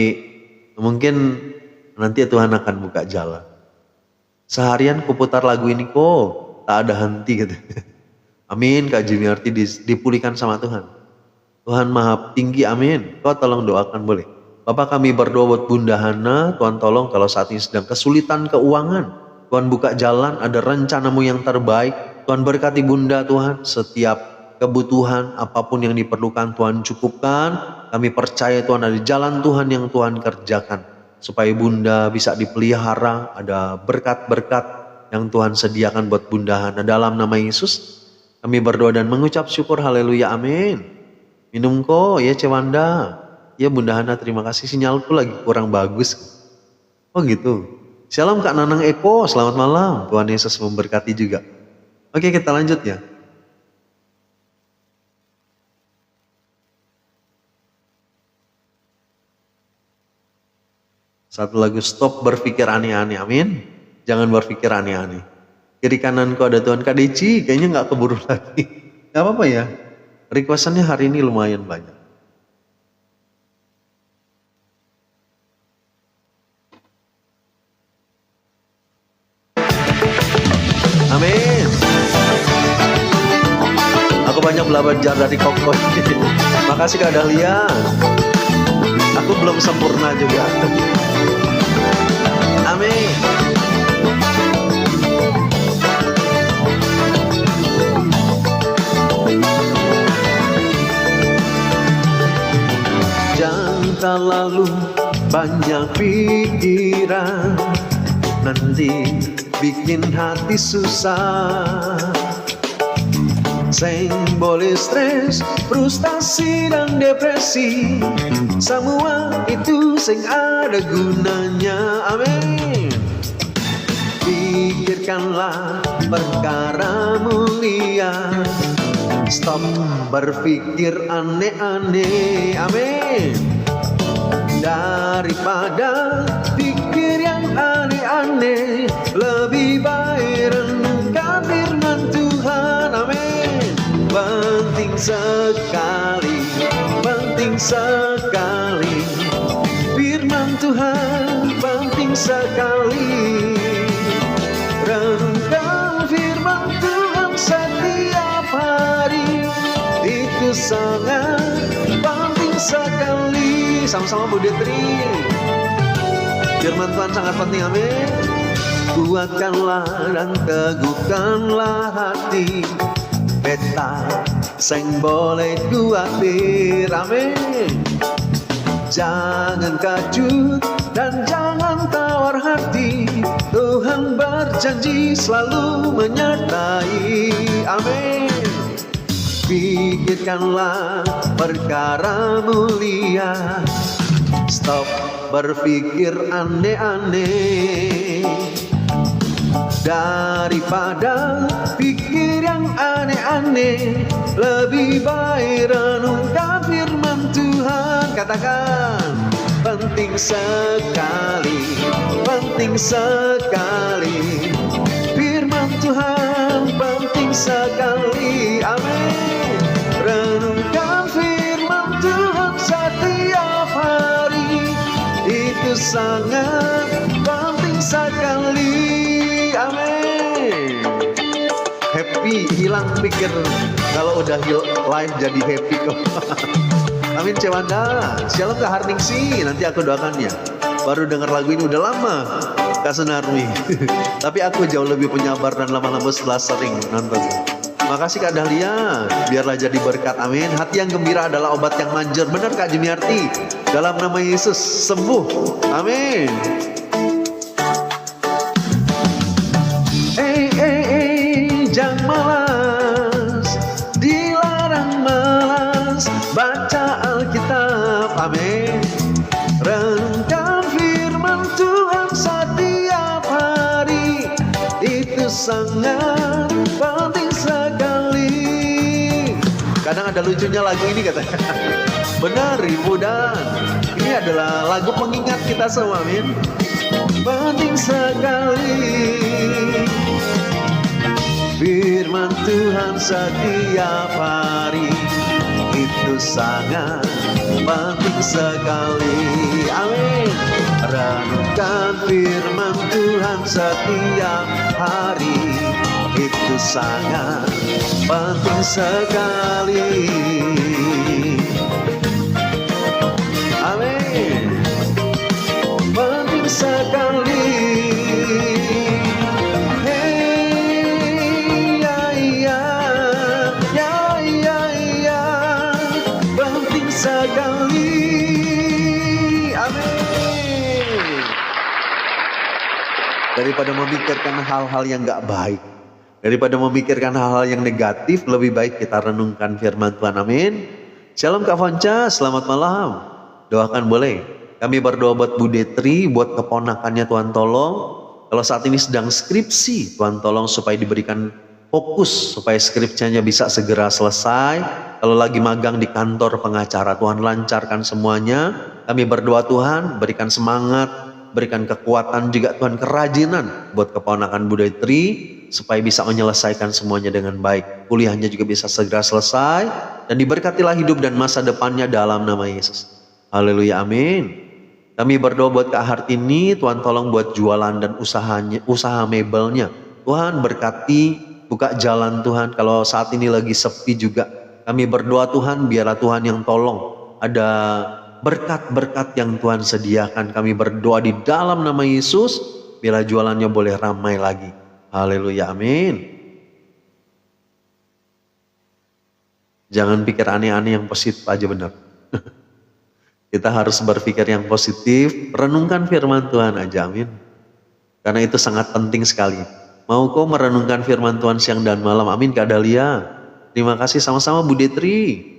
mungkin nanti Tuhan akan buka jalan. Seharian kuputar lagu ini kok tak ada henti gitu. Amin, Kak Jimiarti dipulihkan sama Tuhan. Tuhan Maha Tinggi, amin. Kau tolong doakan boleh. Bapak kami berdoa buat Bunda Hana, Tuhan tolong kalau saat ini sedang kesulitan keuangan. Tuhan buka jalan, ada rencanamu yang terbaik. Tuhan berkati Bunda Tuhan, setiap kebutuhan apapun yang diperlukan Tuhan cukupkan. Kami percaya Tuhan ada jalan Tuhan yang Tuhan kerjakan. Supaya Bunda bisa dipelihara, ada berkat-berkat yang Tuhan sediakan buat Bunda Hana. Dalam nama Yesus, kami berdoa dan mengucap syukur, haleluya, amin. Minum kok ya Cewanda. Ya Bunda Hana, terima kasih, sinyalku lagi kurang bagus. Oh gitu. Shalom Kak Nanang Eko, selamat malam. Tuhan Yesus memberkati juga. Oke, kita lanjut ya. Satu lagu, stop berpikir aneh-aneh, amin. Jangan berpikir aneh-aneh. Kiri kananku ada Tuhan. Kak Deci kayaknya gak keburu lagi. Gak apa-apa ya. Requestannya hari ini lumayan banyak. Amin. Aku banyak belajar dari Koko. Makasih Kak Dahlia. Aku belum sempurna juga. Amin. Jangan terlalu banyak pikiran, nanti bikin hati susah. Sing boleh stres, frustasi dan depresi, semua itu sing ada gunanya, amin. Pikirkanlah perkara mulia, stop berpikir aneh-aneh, amin. Daripada pikir yang aneh-aneh, lebih baik renungkan firman Tuhan, amin. Penting sekali firman Tuhan, penting sekali. Renungkan firman Tuhan setiap hari, itu sangat penting sekali. Sama-sama Bu Detri. Firman Tuhan sangat penting, amin. Kuatkanlah dan teguhkanlah hati, beta sing boleh kuatir, amin. Jangan kacut dan jangan tawar hati, Tuhan berjanji selalu menyertai, amin. Pikirkanlah perkara mulia, stop berpikir aneh-aneh. Daripada pikir yang aneh-aneh, lebih baik renungkan firman Tuhan. Katakan, penting sekali firman Tuhan, penting sekali, amin. Renungkan firman Tuhan setiap hari, itu sangat penting sekali, amin. Happy, hilang pikir. Kalau udah live jadi happy kok. Amin Cewanda. Shalom Kak Harningsi, nanti aku doakan ya. Baru dengar lagu ini udah lama Kak Senarmi. Tapi aku jauh lebih penyabar dan lama-lama setelah sering nonton. Makasih Kak Dahlia, biarlah jadi berkat, amin. Hati yang gembira adalah obat yang manjur. Benar Kak Jemiarti, dalam nama Yesus sembuh, amin. Jangan malas, dilarang malas, baca Alkitab, amin. Renungkan firman Tuhan setiap hari, itu sangat penting sekali. Kadang ada lucunya lagu ini katanya. Benar Ibu Dan, ini adalah lagu pengingat kita semua, amin. Penting sekali firman Tuhan setiap hari, itu sangat penting sekali, amin. Renungkan firman Tuhan setiap hari, itu sangat penting sekali, amin. Penting sekali. Daripada memikirkan hal-hal yang gak baik, daripada memikirkan hal-hal yang negatif, lebih baik kita renungkan firman Tuhan, amin. Shalom Kak Fonca, selamat malam. Doakan boleh. Kami berdoa buat Bu Detri, buat keponakannya, Tuhan tolong. Kalau saat ini sedang skripsi, Tuhan tolong supaya diberikan fokus, supaya skripsinya bisa segera selesai. Kalau lagi magang di kantor pengacara, Tuhan lancarkan semuanya. Kami berdoa Tuhan, berikan semangat, berikan kekuatan juga Tuhan, kerajinan buat keponakan Bu Detri supaya bisa menyelesaikan semuanya dengan baik. Kuliahnya juga bisa segera selesai dan diberkatilah hidup dan masa depannya dalam nama Yesus. Haleluya, amin. Kami berdoa buat Kak Hartini, Tuhan tolong buat jualan dan usaha mebelnya. Tuhan berkati, buka jalan Tuhan. Kalau saat ini lagi sepi juga, kami berdoa Tuhan, biarlah Tuhan yang tolong. Ada berkat-berkat yang Tuhan sediakan. Kami berdoa di dalam nama Yesus, bila jualannya boleh ramai lagi. Haleluya, amin. Jangan pikir aneh-aneh, yang positif aja, benar. Kita harus berpikir yang positif, renungkan firman Tuhan aja, amin. Karena itu sangat penting sekali. Mau kau merenungkan firman Tuhan siang dan malam, amin Kak Dahlia. Terima kasih, sama-sama Bu Detri.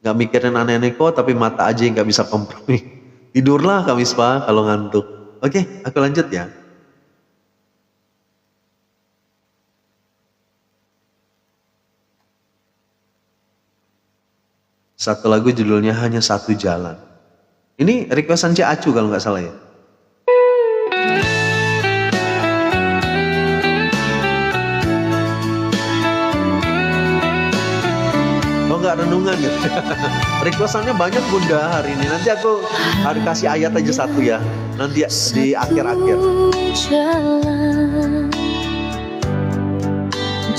Gak mikirin aneh-aneh kok, tapi mata aja yang gak bisa kompromi. Tidurlah Kak Mispa kalau ngantuk. Oke, aku lanjut ya. Satu lagu judulnya Hanya Satu Jalan. Ini requestan Cik Acu kalau nggak salah ya. Oh nggak renungan gitu. Requestannya banyak Bunda hari ini. Nanti aku harus kasih ayat aja satu ya. Nanti di akhir-akhir.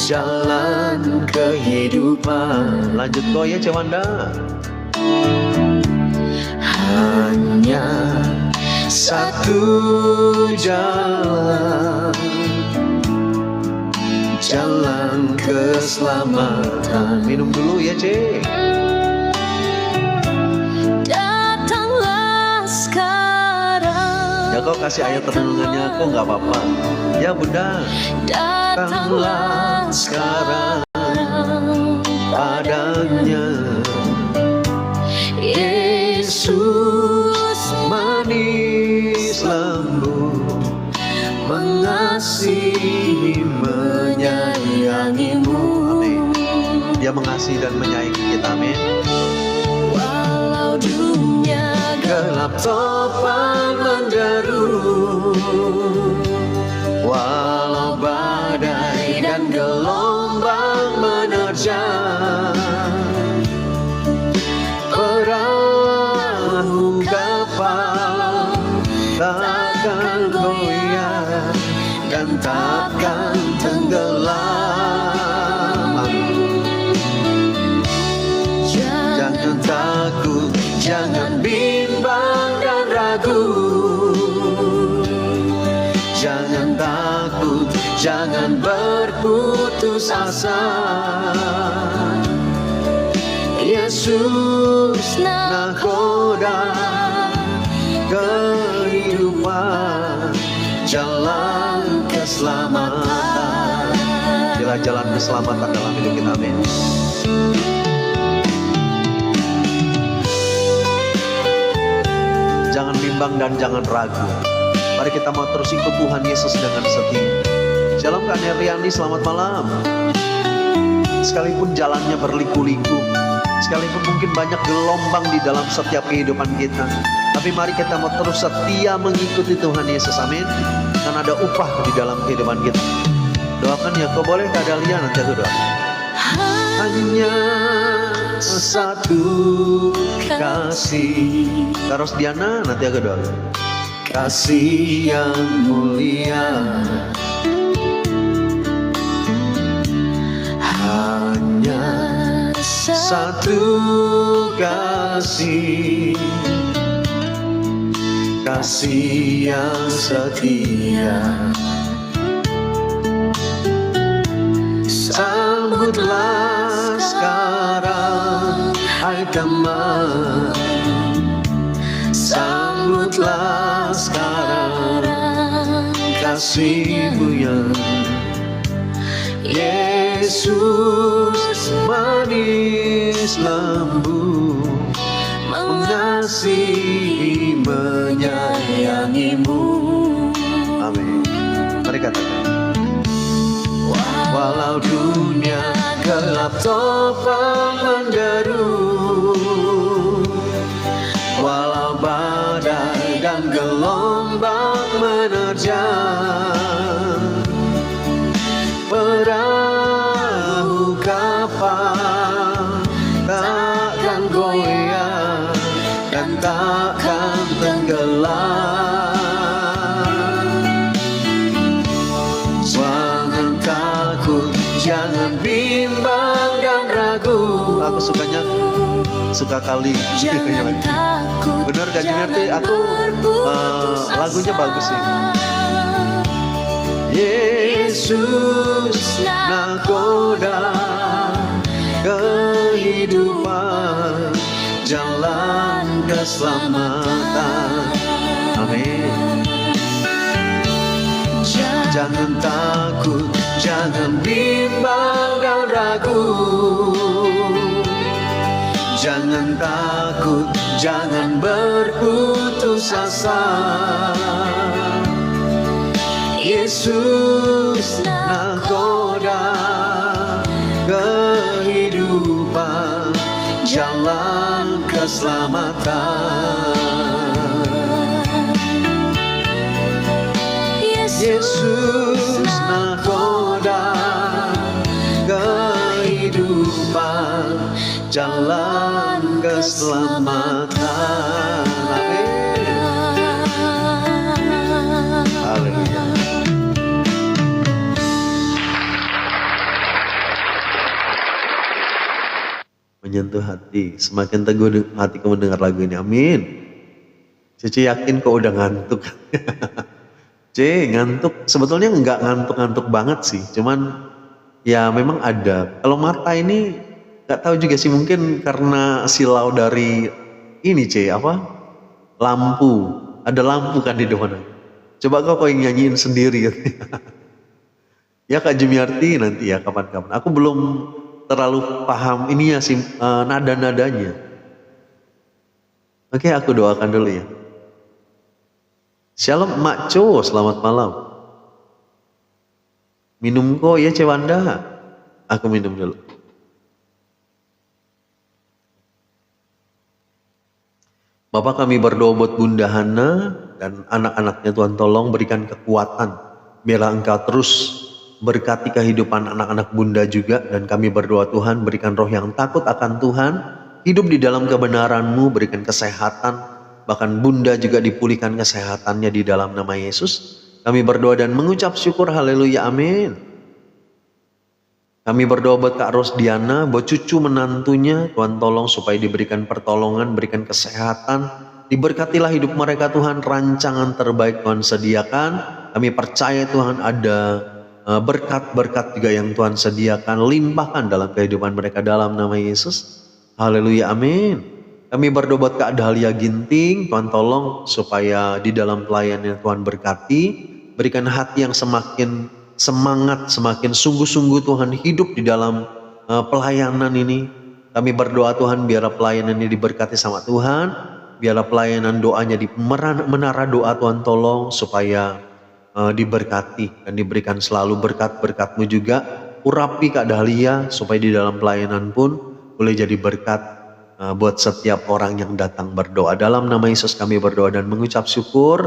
Jalan kehidupan. Lanjut kok ya Cewanda. Hanya satu jalan, jalan keselamatan. Minum dulu ya Cek. Datanglah sekarang. Ya kau kasih ayat renungannya kok nggak apa-apa. Ya Bunda. Datanglah sekarang padanya. Yesus manis lembut, mengasihi menyayangimu. Amin. Dia mengasihi dan menyayangi kita, amin. Walau dunia Gelap topan menderu, walau badai dan gelombang menerjang, perahu kapal takkan goyah dan takkan tenggelam. Jangan takut, jangan bimbang dan ragu. Jangan takut, jangan berputus asa. Yesus nahkoda kehidupan, jalan keselamatan. Dialah jalan keselamatan dalam hidup kita, amin. Jangan bimbang dan jangan ragu. Mari kita mau terus ikut Tuhan Yesus dengan setia. Shalom Kak Neriani, selamat malam. Sekalipun jalannya berliku-liku, sekalipun mungkin banyak gelombang di dalam setiap kehidupan kita, tapi mari kita mau terus setia mengikuti Tuhan Yesus, amin. Dan ada upah di dalam kehidupan kita. Doakan ya, kau boleh Kak Dahlia, nanti aku doa. Hanya satu kasih. Terus Diana, nanti aku doa. Kasih yang mulia, hanya satu kasih, kasih yang setia. Sambutlah sekarang, hai teman, sambutlah sekarang kasih-Mu yang Yesus manis lembut, mengasihi menyayangimu. Amin. Mari katakan. Walau dunia gelap topang menderu, walau badai dan gelombang menerjang, perahu kapal takkan goyah dan takkan tenggelam. Jangan takut, jangan bimbang dan ragu. Aku suka kali. Bener gak ngerti? Aku lagunya bagus sih. Yesus nahkoda kehidupan, jalan keselamatan. Amin. Jangan takut, jangan bimbang dan ragu. Jangan takut, jangan berputus asa. Yesus nahkoda kehidupan, jalan keselamatan. Yesus nahkoda kehidupan, jalan keselamatan. Amin. Haleluya. Menyentuh hati, semakin teguh hatiku mendengar lagu ini. Amin. Cici yakin kok udah ngantuk. Ngantuk, sebetulnya nggak ngantuk-ngantuk banget sih, cuman ya memang ada. Kalau mata ini nggak tahu juga sih, mungkin karena silau dari ini lampu, ada lampu kan di depan. Coba kau yang nyanyiin sendiri. Ya Kak Jumiarti nanti ya kapan-kapan. Aku belum terlalu paham ininya sih, nada-nadanya. Oke, aku doakan dulu ya. Shalom Mak Co, selamat malam. Minum kok ya Cewanda. Aku minum dulu. Bapak, kami berdoa buat Bunda Hana dan anak-anaknya, Tuhan tolong berikan kekuatan. Biarlah Engkau terus berkati kehidupan anak-anak Bunda juga. Dan kami berdoa Tuhan berikan roh yang takut akan Tuhan, hidup di dalam kebenaran-Mu, berikan kesehatan. Bahkan Bunda juga dipulihkan kesehatannya di dalam nama Yesus. Kami berdoa dan mengucap syukur, haleluya, amin. Kami berdoa buat Kak Rosdiana, buat cucu menantunya, Tuhan tolong supaya diberikan pertolongan, berikan kesehatan. Diberkatilah hidup mereka Tuhan, rancangan terbaik Tuhan sediakan. Kami percaya Tuhan ada berkat-berkat juga yang Tuhan sediakan, limpahkan dalam kehidupan mereka dalam nama Yesus. Haleluya, amin. Kami berdoa buat Kak Dahlia Ginting, Tuhan tolong supaya di dalam pelayanan Tuhan berkati, berikan hati yang semakin semangat, semakin sungguh-sungguh Tuhan hidup di dalam pelayanan ini. Kami berdoa Tuhan biarlah pelayanan ini diberkati sama Tuhan, biarlah pelayanan doanya di menara doa Tuhan tolong supaya diberkati dan diberikan selalu berkat-berkat-Mu juga. Urapi Kak Dahlia supaya di dalam pelayanan pun boleh jadi berkat buat setiap orang yang datang berdoa. Dalam nama Yesus kami berdoa dan mengucap syukur.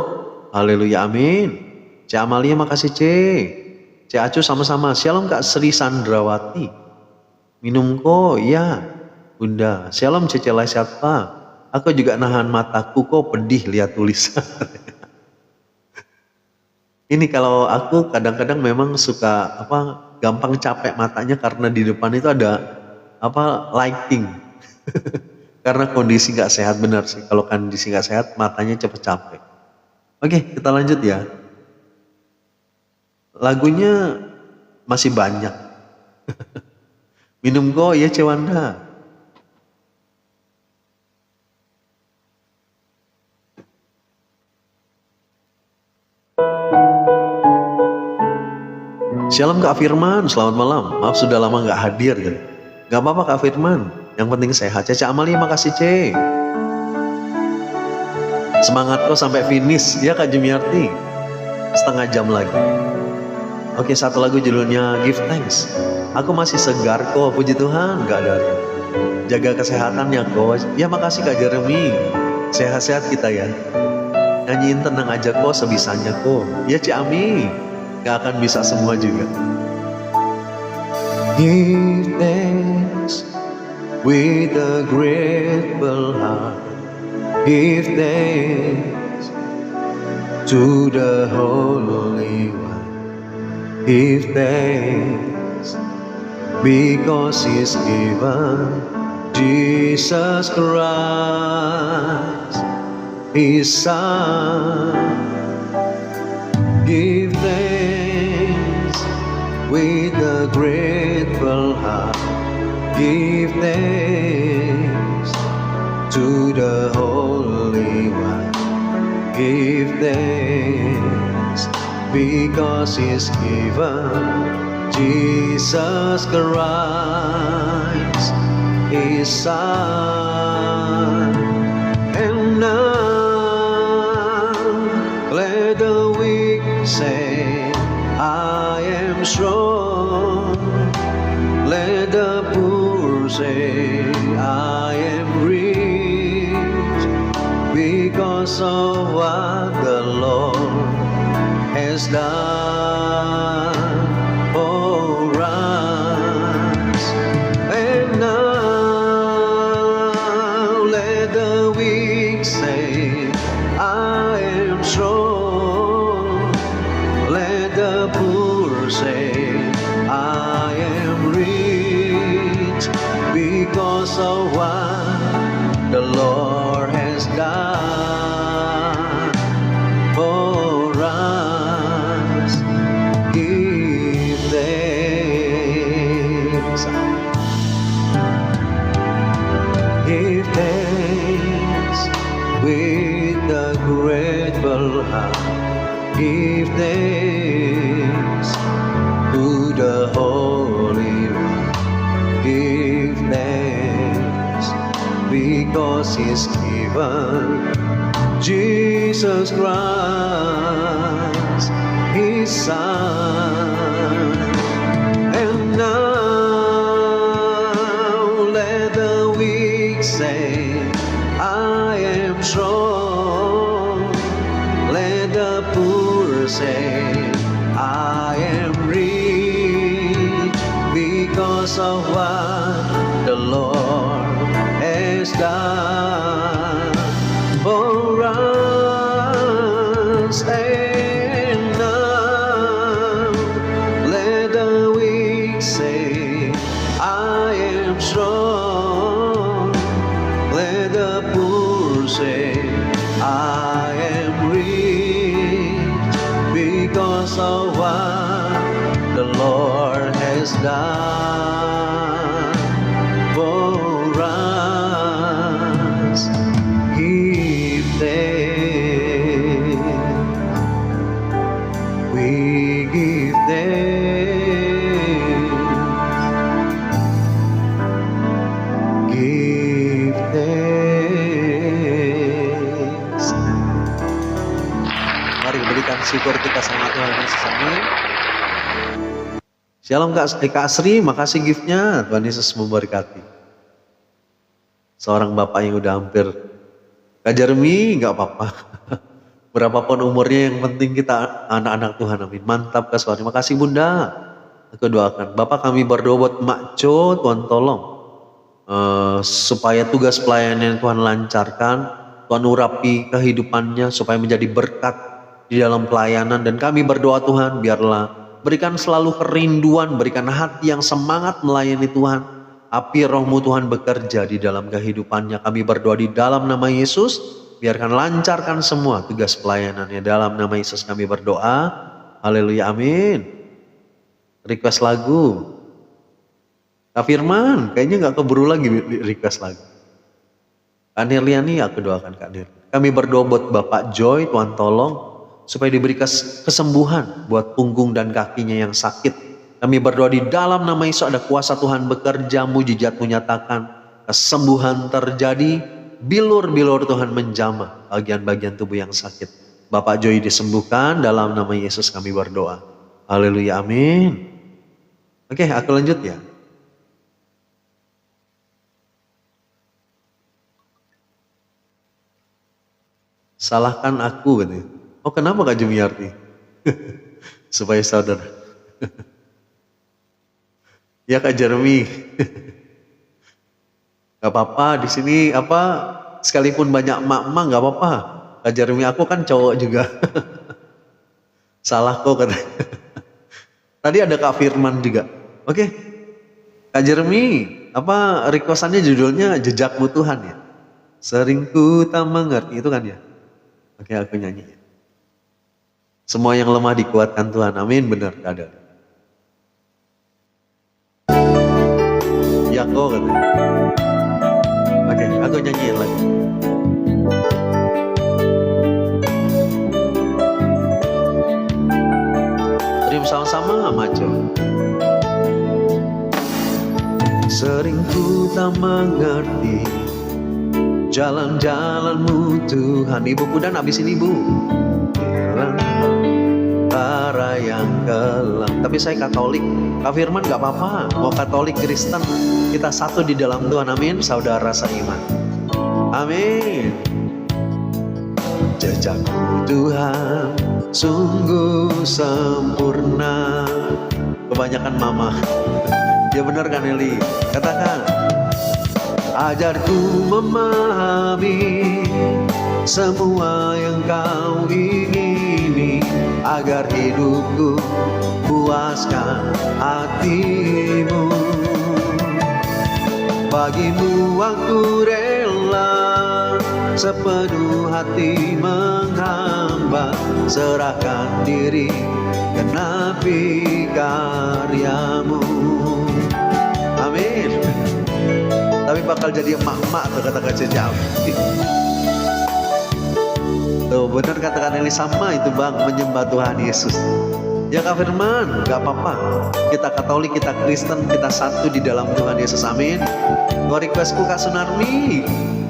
Haleluya, amin. Cik Amalia makasih Cik Acu sama-sama. Shalom Kak Sri Sandrawati. Minum kok, ya Bunda. Shalom Cece siapa? Aku juga nahan mataku kok pedih lihat tulisan. Ini kalau aku kadang-kadang memang suka gampang capek matanya karena di depan itu ada lighting. Karena kondisi nggak sehat, benar sih. Kalau kondisi nggak sehat matanya cepet capek. Oke, kita lanjut ya. Lagunya masih banyak. Minum kok ya Cewanda. Shalom Kak Firman, selamat malam. Maaf sudah lama nggak hadir gitu. Gak apa-apa Kak Firman, yang penting sehat. Cece Amalia makasih Ce. Semangat kok sampai finish ya Kak Jumiarti. Setengah jam lagi. Oke, satu lagu judulnya Give Thanks. Aku masih segar kok, puji Tuhan, gak ada. Jaga kesehatan ya kok. Ya makasih Kak Jeremy. Sehat-sehat kita ya. Nyanyiin tenang aja kok, sebisanya kok. Ya Ci Ami. Gak akan bisa semua juga. Give thanks with a grateful heart. Give thanks to the Holy One. Give thanks because He's given Jesus Christ, His Son. Give thanks with a grateful heart. Give thanks to the Holy One. Give thanks because He's given Jesus Christ, His Son. And now let the weak say, I am strong. Let the poor say, I am rich, because of what the Lord has done for us. And now let the weak say, I am strong. Let the poor say, I am rich, because of what the Lord has done for us. Give thanks. Give thanks with a grateful heart. Give thanks to the Holy One. Give thanks because He's given Jesus Christ, His Son. And now let the weak say, I am strong. Let the poor say, I am rich, because of what the Lord has done for us. And now let the weak say, I am strong. Let the poor say, I am rich, because of what has done for us. Give thanks, we give thanks, give thanks. Mari berikan syukur kita sama Tuhan Yesus. Amin. Shalom Kak Asri, makasih giftnya. Tuhan Yesus memberkati. Seorang bapak yang udah hampir. Kak Jeremy gak apa-apa. Berapapun umurnya yang penting kita anak-anak Tuhan. Amin. Mantap Kak Suwari. Makasih Bunda. Aku doakan. Bapak kami berdoa buat Mak Jo. Tuhan tolong. Supaya tugas pelayanan Tuhan lancarkan. Tuhan urapi kehidupannya supaya menjadi berkat di dalam pelayanan. Dan kami berdoa Tuhan biarlah berikan selalu kerinduan, berikan hati yang semangat melayani Tuhan. Api rohmu Tuhan bekerja di dalam kehidupannya. Kami berdoa di dalam nama Yesus. Biarkan lancarkan semua tugas pelayanannya. Dalam nama Yesus kami berdoa. Haleluya, amin. Request lagu. Kak Firman, kayaknya gak keburu lagi request lagu. Kak Nirliani, aku doakan Kak Nirliani. Kami berdoa buat Bapak Joy, Tuhan tolong. Supaya diberi kesembuhan buat punggung dan kakinya yang sakit. Kami berdoa di dalam nama Yesus ada kuasa Tuhan bekerja, mujizat menyatakan, kesembuhan terjadi, bilur-bilur Tuhan menjamah bagian-bagian tubuh yang sakit. Bapak Joy disembuhkan, dalam nama Yesus kami berdoa. Haleluya, amin. Oke, aku lanjut ya. Salahkan aku katanya. Oh kenapa Kak Jumiarti? Supaya saudara. Ya Kak Jeremy. Gak apa-apa di sini apa sekalipun banyak emak-emak gak apa-apa. Kak Jeremy aku kan cowok juga. Salah kok katanya. Tadi ada Kak Firman juga. Oke. Kak Jeremy, apa requestannya judulnya Jejakmu Tuhan ya? Sering ku tak mengerti itu kan ya? Oke aku nyanyi ya. Semua yang lemah dikuatkan Tuhan. Amin. Benar ada. Ya kok katanya. Oke, aku nyanyiin lagi. Terima sama-sama sama Jo. Sering ku tak mengerti jalan-jalanmu Tuhan. Ibuku dan abis ini ibu. Para yang kelam. Tapi saya Katolik. Kak Firman gak apa-apa. Mau Katolik Kristen, kita satu di dalam Tuhan. Amin. Saudara seiman. Amin. Jejakmu Tuhan sungguh sempurna. Kebanyakan mama. Ya benar kan Eli? Katakan. Ajarku memahami semua yang kau ingini, agar hidupku puaskan hatimu. Bagimu aku rela sepenuh hati menghamba, serahkan diri genapi karyamu. Amin. Tapi bakal jadi emak-emak tuh kata Kak Cecam. Tuh benar katakan Eli sama itu bang, menyembah Tuhan Yesus. Ya Kak Firman, gak apa-apa. Kita Katolik, kita Kristen, kita satu di dalam Tuhan Yesus. Amin. Gua requestku Kak Sunarmi,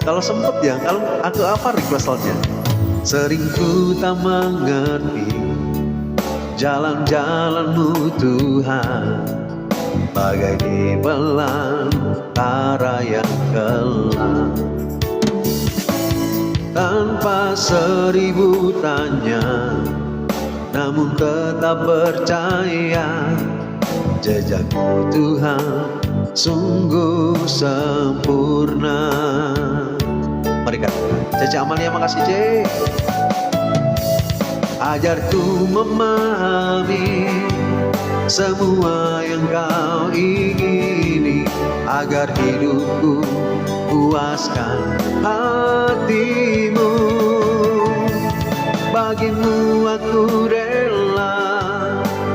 kalau sempet ya, kalau aku apa requestnya? Sering ku tak mengerti jalan-jalanmu Tuhan, bagai di belantara yang kelam. Tanpa seribu tanya, namun tetap percaya, jejakmu Tuhan sungguh sempurna. Mari katakan, Cece Amalia makasih Cece. Ajarku memahami semua yang kau ingini, agar hidupku puaskan hatimu. Bagimu aku rela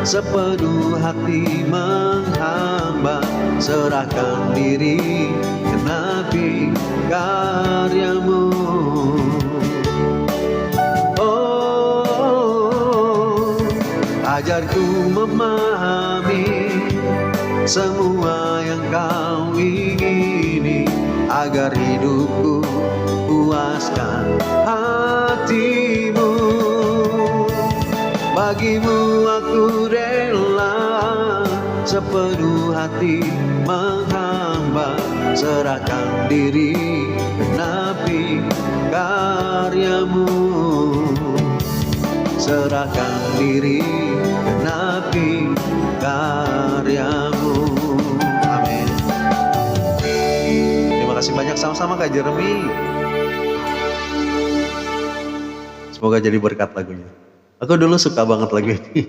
sepenuh hati menghamba, serahkan diri genapi karyamu. Oh, ajarku memahami semua yang kau ingini, agar hidupku puaskan hatimu. Bagimu aku rela sepenuh hati menghamba, serahkan diri genapi karyamu, serahkan diri genapi karyamu. Amin. Terima kasih banyak, sama-sama Kak Jeremy. Semoga jadi berkat lagunya. Aku dulu suka banget lagu ini.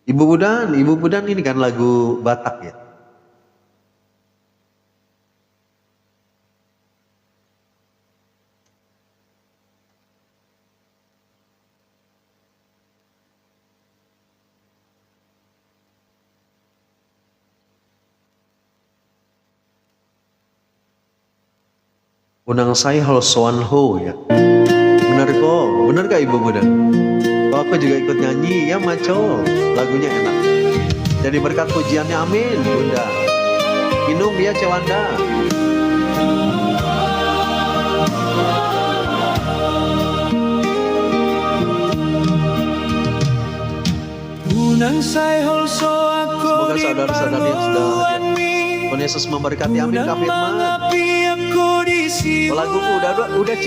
Ibu Budan ini kan lagu Batak ya. Unang Sai Hal Soan Ho ya. Bener kok Ibu Budan? Kalau aku juga ikut nyanyi, ya maco, lagunya enak. Jadi berkat pujiannya, amin Bunda. Minum ya Cewanda. Semoga saudara-saudari yang sudah hadir, Tuhan Yesus memberkati, amin Kak Firman. Laguku udah C.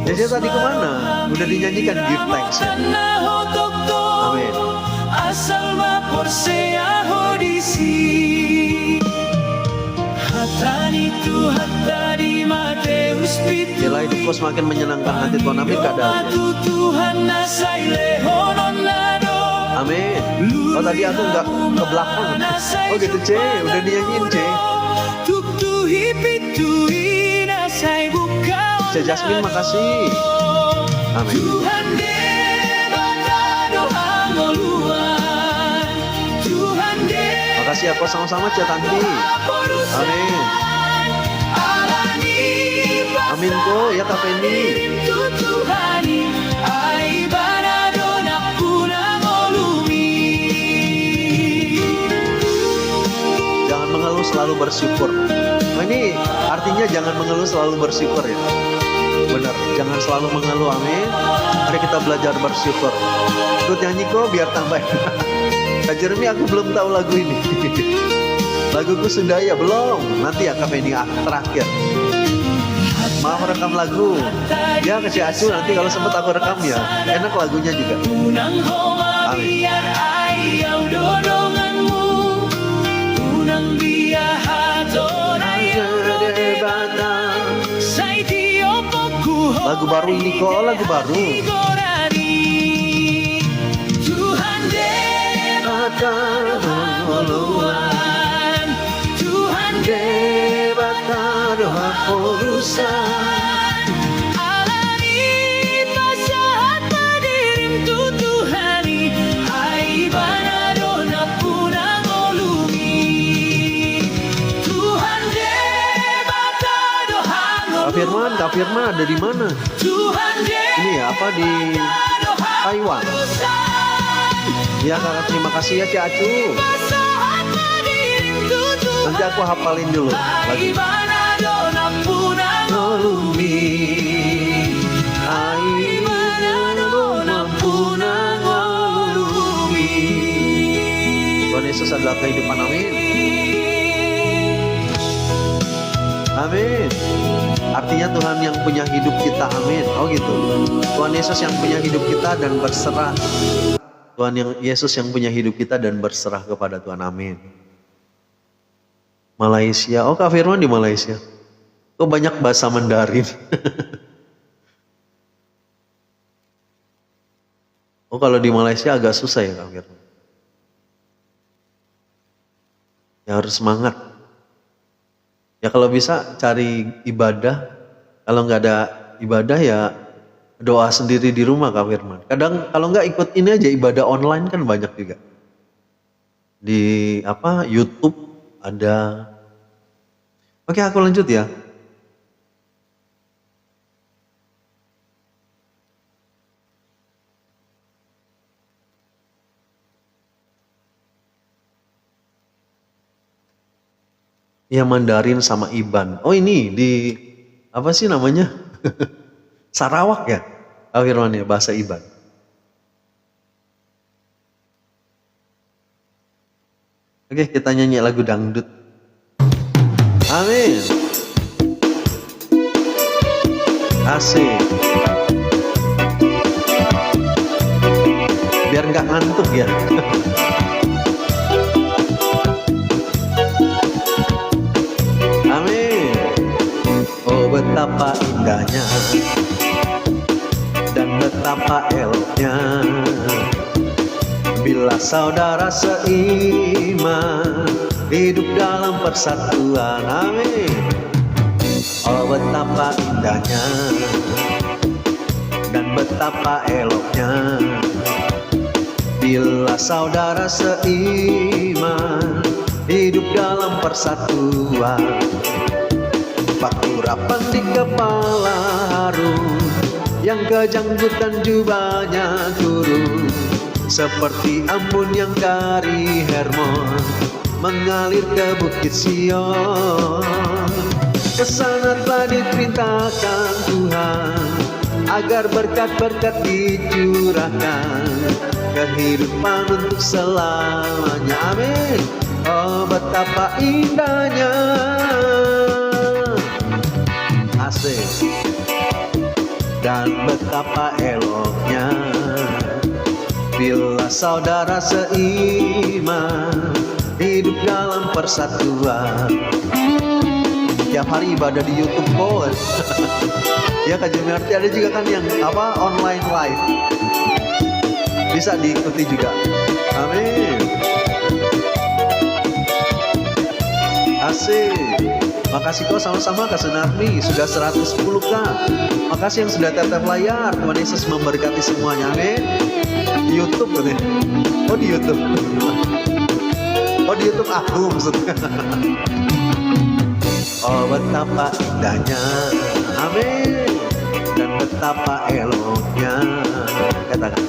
Jadi tadi kemana? Udah dinyanyikan give thanks ya. Amin. Bila hidupku semakin menyenangkan hati Tuhan, amin Kak Dahlia. Amin. Oh tadi aku nggak ke belakang. Oh gitu C, udah dinyanyiin C. C Jasmine makasih. Amin. Makasih aku sama-sama C Tanti. Amin. Amin kok ya Kak Fendi. Jangan mengeluh, selalu bersyukur. Nah, ini artinya jangan mengeluh, selalu bersyukur ya. Benar, jangan selalu mengeluh, amin. Mari kita belajar bersyukur. Ikut nyanyi kok biar tambah. Kak Jeremy aku belum tahu lagu ini. Laguku sudah ya belum? Nanti ya Kak Fendi terakhir. Maaf rekam lagu. Ya kasih acu nanti kalau sempat aku rekam ya. Enak lagunya juga. Amin. Lagu baru ini kok, lagu baru. Tuhan debatkan pengeluhan, Tuhan debatkan doa urusan. Alani pasahat padirim tutuhani, ai banadona punang olumi. Tuhan debatkan doa. Kak Firman ada di mana? Ini ya apa di Taiwan? Ya Kak, terima kasih ya Cik Acu. Nanti aku hafalin dulu lagi. Tuhan Yesus adalah kehidupan, amin. Amin. Artinya Tuhan yang punya hidup kita, amin. Oh gitu. Tuhan Yesus yang punya hidup kita dan berserah. Yesus yang punya hidup kita dan berserah kepada Tuhan, amin. Malaysia, oh Kak Firman di Malaysia. Kok banyak bahasa Mandarin. Oh kalau di Malaysia agak susah ya Kak Firman. Ya harus semangat. Ya kalau bisa cari ibadah. Kalau nggak ada ibadah ya Doa sendiri di rumah Kak Firman. Kadang kalau nggak ikut ini aja ibadah online kan banyak juga. Di YouTube ada. Oke, aku lanjut ya. Ya Mandarin sama Iban. Oh ini di apa sih namanya? Sarawak ya? Kak Firman ya, bahasa Iban. Oke, kita nyanyi lagu dangdut. Amin. Asik. Biar nggak ngantuk ya. Amin. Oh betapa indahnya dan betapa eloknya bila saudara seiman hidup dalam persatuan. Amin. Oh betapa indahnya dan betapa eloknya bila saudara seiman hidup dalam persatuan. Pakurapan di kepala harum, yang kejanggutan jubahnya turun, seperti embun yang dari Hermon mengalir ke Bukit Sion. Kesana telah diperintahkan Tuhan agar berkat-berkat dicurahkan, kehidupan untuk selamanya. Amin. Oh betapa indahnya, asik, dan betapa eloknya bila saudara seiman hidup dalam persatuan. Tiap hari ibadah di YouTube bos. Ya Kak Jumiarti, ada juga kan yang online live, bisa diikuti juga. Amin. Asik. Makasih kok sama-sama Kak Sunarmi, sudah 110k. Makasih yang sudah tetap layar. Tuhan Yesus memberkati semuanya. Amin. Di YouTube katanya. Oh di YouTube. Oh di YouTube aku maksudnya. Oh betapa indahnya, amin, dan betapa eloknya, katakan,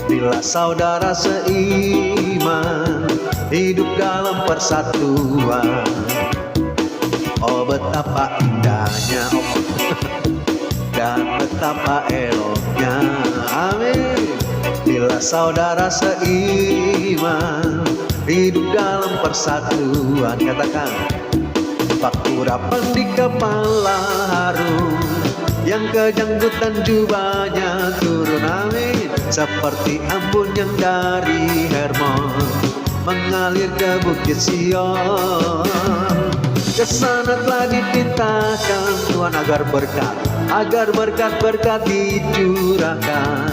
bila saudara seiman hidup dalam persatuan. Oh betapa indahnya, dan betapa eloknya, amin, bila saudara seiman hidup dalam persatuan. Katakan, pakurapan di kepala harum, yang kejanggutan jubahnya turun. Amin. Seperti embun yang dari Hermon mengalir ke Bukit Sion. Kesana telah dipintahkan Tuhan agar berkat-berkat dicurahkan,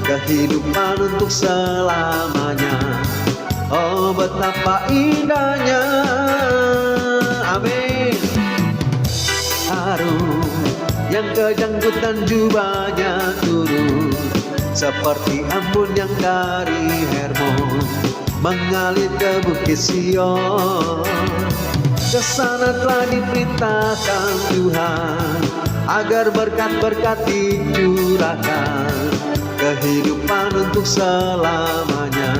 kehidupan untuk selamanya. Oh betapa indahnya, amin. Harum yang kejanggutan jubahnya turun, seperti embun yang dari Hermon mengalir ke Bukit Sion. Kesana telah diperintahkan Tuhan agar berkat-berkat dicurahkan, kehidupan untuk selamanya.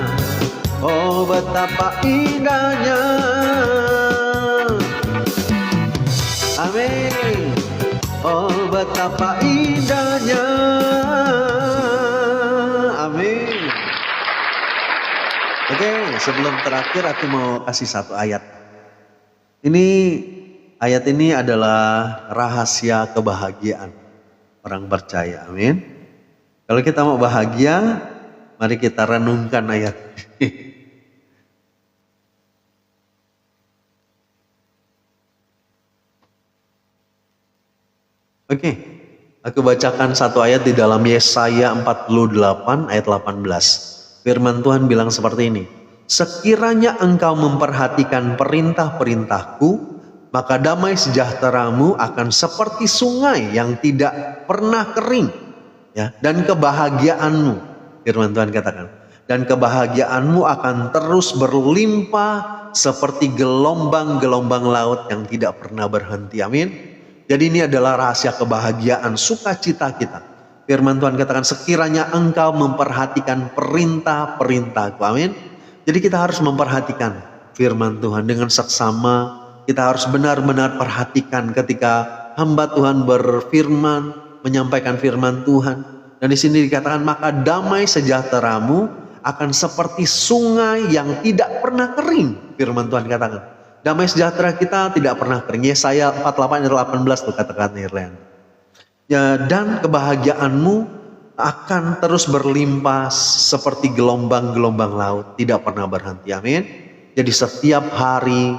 Oh betapa indahnya, amin. Oh betapa indahnya, amin. Oke, sebelum terakhir aku mau kasih satu ayat. Ayat ini adalah rahasia kebahagiaan orang percaya, amin. Kalau kita mau bahagia, mari kita renungkan ayat ini. Oke, aku bacakan satu ayat di dalam Yesaya 48 ayat 18. Firman Tuhan bilang seperti ini. Sekiranya engkau memperhatikan perintah-perintahku, maka damai sejahteramu akan seperti sungai yang tidak pernah kering, Ya, dan kebahagiaanmu, firman Tuhan katakan, dan kebahagiaanmu akan terus berlimpah seperti gelombang-gelombang laut yang tidak pernah berhenti. Amin. Jadi ini adalah rahasia kebahagiaan, sukacita kita. Firman Tuhan katakan, sekiranya engkau memperhatikan perintah-perintahku. Amin. Jadi kita harus memperhatikan firman Tuhan dengan seksama. Kita harus benar-benar perhatikan ketika hamba Tuhan berfirman, menyampaikan firman Tuhan. Dan di sini dikatakan, maka damai sejahteramu akan seperti sungai yang tidak pernah kering. Firman Tuhan katakan, damai sejahtera kita tidak pernah kering. Yesaya 48 ayat 18 tuh kata-kata Irland. Ya, dan kebahagiaanmu akan terus berlimpah seperti gelombang-gelombang laut, tidak pernah berhenti. Amin. Jadi setiap hari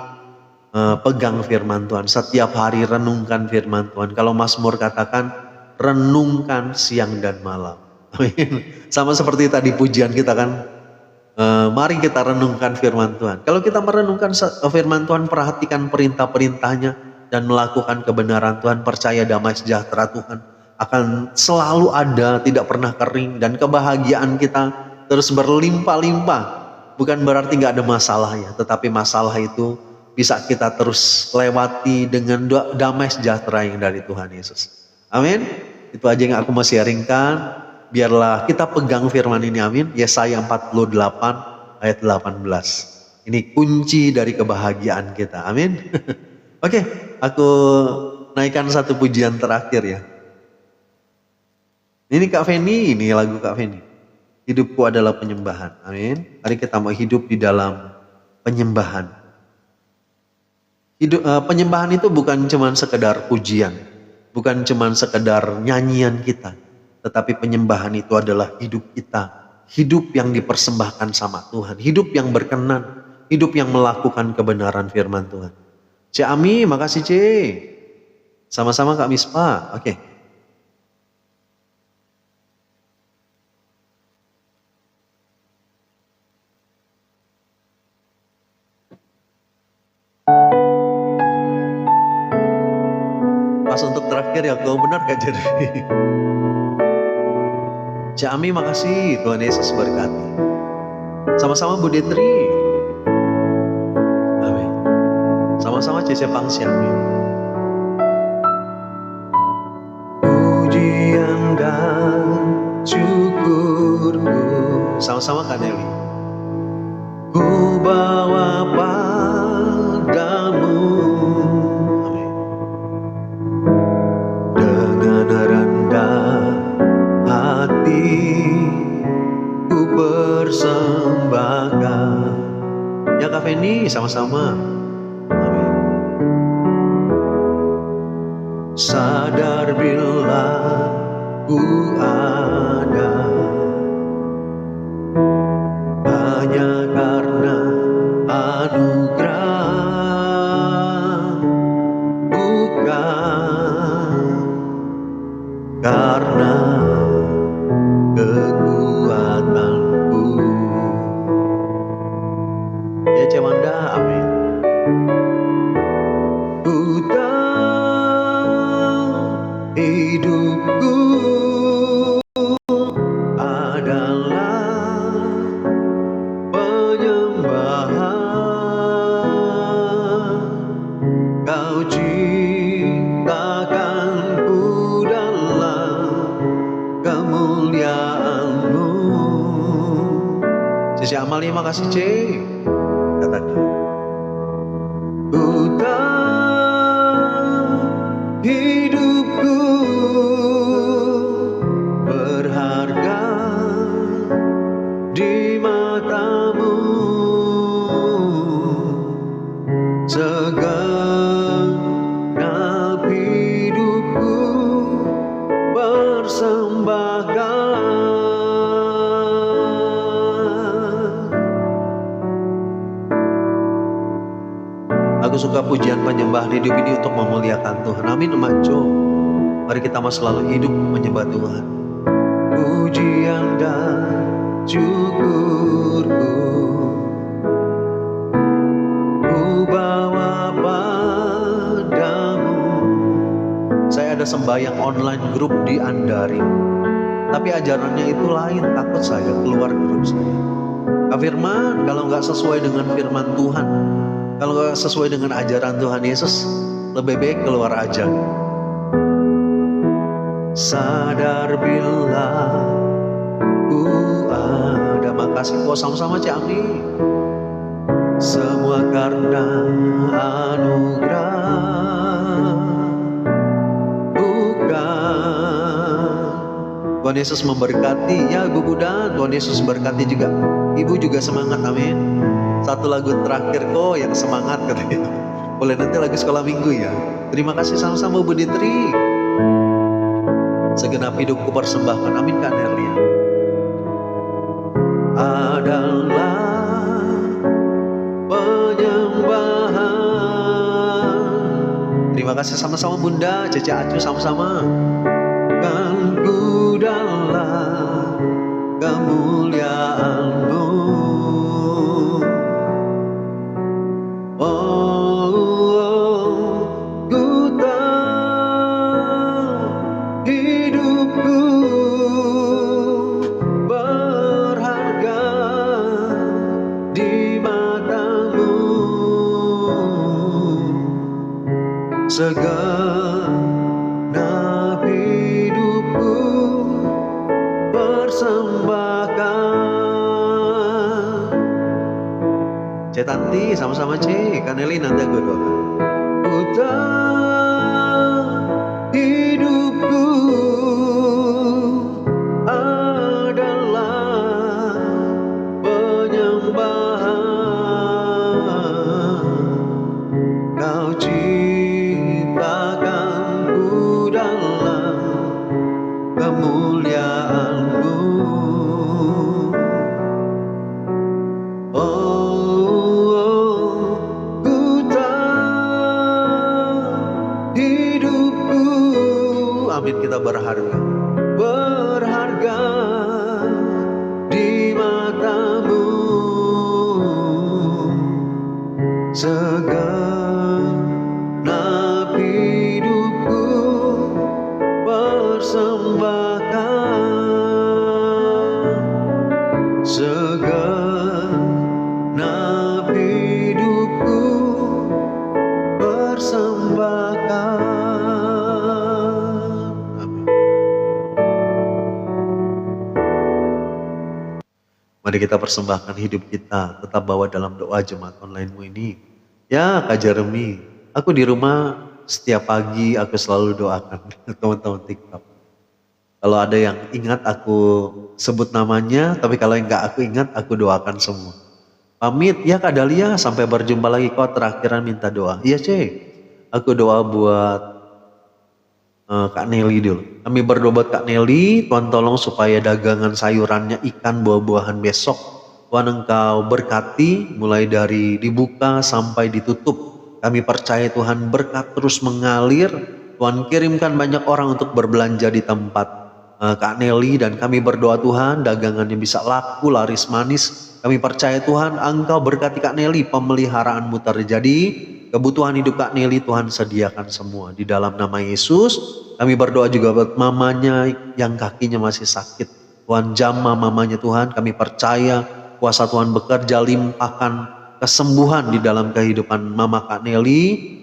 pegang firman Tuhan, setiap hari renungkan firman Tuhan. Kalau Mazmur katakan, renungkan siang dan malam. Amin. Sama seperti tadi pujian kita kan, mari kita renungkan firman Tuhan. Kalau kita merenungkan firman Tuhan, perhatikan perintah-perintahnya dan melakukan kebenaran Tuhan, percaya damai sejahtera Tuhan akan selalu ada, tidak pernah kering, dan kebahagiaan kita terus berlimpah-limpah. Bukan berarti gak ada masalah ya, tetapi masalah itu bisa kita terus lewati dengan damai sejahtera yang dari Tuhan Yesus. Amin. Itu aja yang aku mau sharingkan. Biarlah kita pegang firman ini, amin. Yesaya 48 ayat 18. Ini kunci dari kebahagiaan kita, amin. Oke, aku naikkan satu pujian terakhir ya. Ini Kak Feni, ini lagu Kak Feni. Hidupku adalah penyembahan, amin. Mari kita mau hidup di dalam penyembahan. Penyembahan itu bukan cuma sekedar pujian, bukan cuma sekedar nyanyian kita, tetapi penyembahan itu adalah hidup kita, hidup yang dipersembahkan sama Tuhan, hidup yang berkenan, hidup yang melakukan kebenaran firman Tuhan. Cik Ami, makasih Cik. Sama-sama Kak Mispa, oke. Pas untuk terakhir ya, kau benar gak jadi. Cik Ami, makasih. Tuhan Yesus berkati. Sama-sama Bu Detri. Amin. Sama-sama Cece Pangsiami. Pujian dan syukurku. Sama-sama Kak Nelly. Ku bawa padamu. Amin. Dengan rendah hati ku persembahkan. Ya Kak Feni, sama-sama. Amin. Sadar bila ku ada hanya karena anugerah, bukan karena kekuatanku. Ya Cemanda, amin. Ku tahu hidupku adalah penyembahan. Kau ciptakanku dalam kemuliaan-Mu. Sisi Amali, makasih Cik. Katakan, ku tahu hidupku berharga di mata-Mu. Segenap hidupku persembahkan. Aku suka pujian penyembahan hidup ini untuk memuliakan Tuhan. Amin, Emak Jo. Mari kita mau selalu hidup menyembah Tuhan. Pujian dan syukurku ku bawa padamu. Saya ada sembahyang online grup di Andari. tapi ajarannya itu lain. Takut saya keluar grup saya. Kak Firman, kalau nggak sesuai dengan firman Tuhan, kalau nggak sesuai dengan ajaran Tuhan Yesus, lebih baik keluar aja. Sadar bila ku ada, makasih kok sama-sama Cami. Semua karena anugerah, bukan. Tuhan Yesus memberkati ya Ibu Buda. Tuhan Yesus berkati juga. Ibu juga semangat, amin. Satu lagu terakhir kok yang semangat katanya. Boleh nanti lagu sekolah minggu ya. Terima kasih sama-sama Bu Ditri. Segenap hidupku persembahkan, amin Kak Nerlia. Adalah penyembahan. Terima kasih sama-sama Bunda, Cece Acu sama-sama. Kan ku dalam kemuliaan-Mu. Ku tahu hidupku berharga di mata-Mu. Segenap hidupku persembahkan. Cek Tanti sama-sama Cek, Kaneli nanti aku doakan. Ku tahu hidupku adalah penyembahan. Kau ciptakanku dalam kemuliaan-Mu. Ku tahu hidupku, amin, kita berharga, berharga di mata-Mu. Segenap hidupku persembahkan. Segenap hidupku persembahkan. Amin. Mari kita persembahkan hidup kita, tetap bawa dalam doa jemaat online-Mu ini. Ya Kak Jeremy, aku di rumah setiap pagi aku selalu doakan teman-teman TikTok. Kalau ada yang ingat aku sebut namanya, tapi kalau yang enggak aku ingat aku doakan semua. Pamit ya Kak Dahlia, sampai berjumpa lagi. Kau terakhiran minta doa. Iya Cek, aku doa buat Kak Nelly dulu. Kami berdoa buat Kak Nelly, Tuhan tolong supaya dagangan sayurannya, ikan, buah-buahan besok Tuhan Engkau berkati, mulai dari dibuka sampai ditutup. Kami percaya Tuhan berkat terus mengalir. Tuhan kirimkan banyak orang untuk berbelanja di tempat Kak Nelly, dan kami berdoa Tuhan dagangannya bisa laku, laris manis. Kami percaya Tuhan Engkau berkati Kak Nelly, pemeliharaanmu terjadi. Kebutuhan hidup Kak Nelly Tuhan sediakan semua. Di dalam nama Yesus kami berdoa juga buat mamanya yang kakinya masih sakit. Tuhan jamah mamanya Tuhan, kami percaya kuasa Tuhan bekerja, limpahkan kesembuhan di dalam kehidupan Mama Kak Nelly.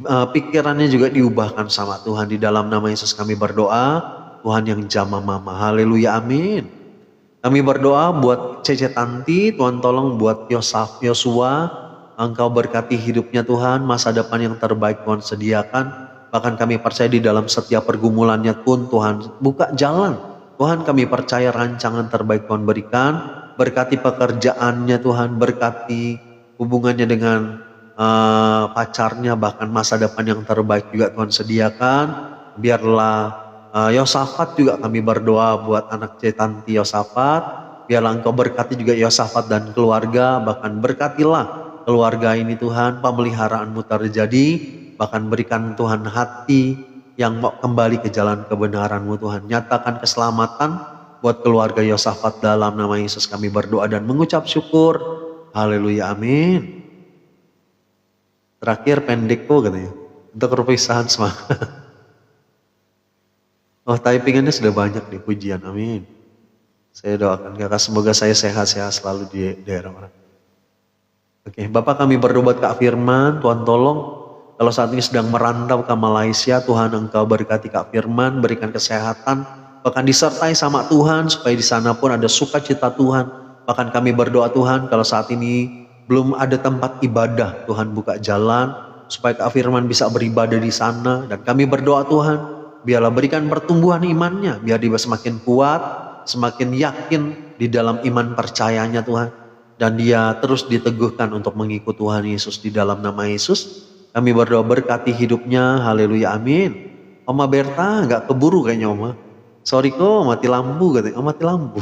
Pikirannya juga diubahkan sama Tuhan. Di dalam nama Yesus kami berdoa, Tuhan yang jamah Mama. Haleluya, amin. Kami berdoa buat Cece Tanti, Tuhan tolong buat Yosua, Engkau berkati hidupnya Tuhan, masa depan yang terbaik Tuhan sediakan. Bahkan kami percaya di dalam setiap pergumulannya pun Tuhan buka jalan. Tuhan kami percaya rancangan terbaik Tuhan berikan. Berkati pekerjaannya Tuhan, berkati hubungannya dengan pacarnya, bahkan masa depan yang terbaik juga Tuhan sediakan. Biarlah Yosafat juga kami berdoa buat anak Tanti Yosafat. Biarlah Engkau berkati juga Yosafat dan keluarga, bahkan berkatilah keluarga ini Tuhan, pemeliharaanmu terjadi. Bahkan berikan Tuhan hati yang mau kembali ke jalan kebenaranmu Tuhan. Nyatakan keselamatan buat keluarga Yosafat, dalam nama Yesus kami berdoa dan mengucap syukur. Haleluya, amin. Terakhir pendek kok katanya, untuk perpisahan semangat. Oh, typingannya sudah banyak nih, pujian, amin. Saya doakan kakak semoga saya sehat-sehat selalu di daerah orang. Oke, Bapak kami berdoa buat Kak Firman, Tuhan tolong kalau saat ini sedang merantau ke Malaysia, Tuhan Engkau berkati Kak Firman, berikan kesehatan, bahkan disertai sama Tuhan supaya di sana pun ada sukacita Tuhan. Bahkan kami berdoa Tuhan kalau saat ini belum ada tempat ibadah, Tuhan buka jalan supaya Kak Firman bisa beribadah di sana. Dan kami berdoa Tuhan, biarlah berikan pertumbuhan imannya, biar dia semakin kuat, semakin yakin di dalam iman percayanya Tuhan. Dan dia terus diteguhkan untuk mengikut Tuhan Yesus di dalam nama Yesus. Kami berdoa berkati hidupnya, haleluya, amin. Oma Berta gak keburu kayaknya Oma. Sorry kok mati lampu katanya, mati lampu.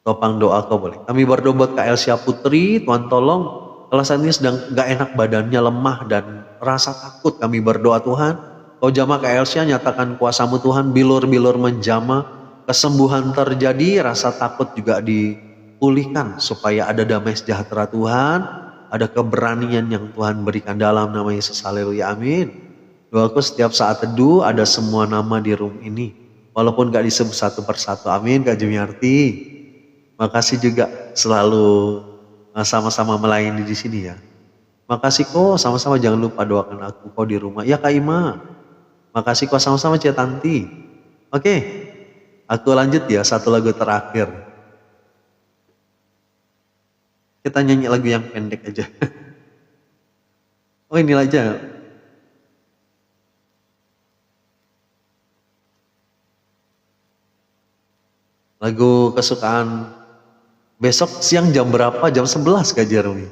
Topang doa kau boleh. Kami berdoa buat Kak Elsia Putri, Tuhan tolong. Kalau saat ini sedang gak enak badannya, lemah dan rasa takut, kami berdoa Tuhan. Kau jamah Kak Elsia, nyatakan kuasamu Tuhan, bilur-bilur menjamah, kesembuhan terjadi, rasa takut juga dipulihkan supaya ada damai sejahtera Tuhan, ada keberanian yang Tuhan berikan dalam nama Yesus, haleluya, amin. Doaku setiap saat teduh ada semua nama di room ini, walaupun gak disebut satu persatu, amin. Kak Jumiarti, makasih juga selalu sama-sama melayani di sini ya. Makasih kok, sama-sama jangan lupa doakan aku kok di rumah. Ya Kak Ima, makasih kok sama-sama Cia Tanti. Oke, aku lanjut ya, satu lagu terakhir. Kita nyanyi lagu yang pendek aja. Oh ini aja. Lagu kesukaan besok siang jam berapa? Jam 11 Kak Jeremy.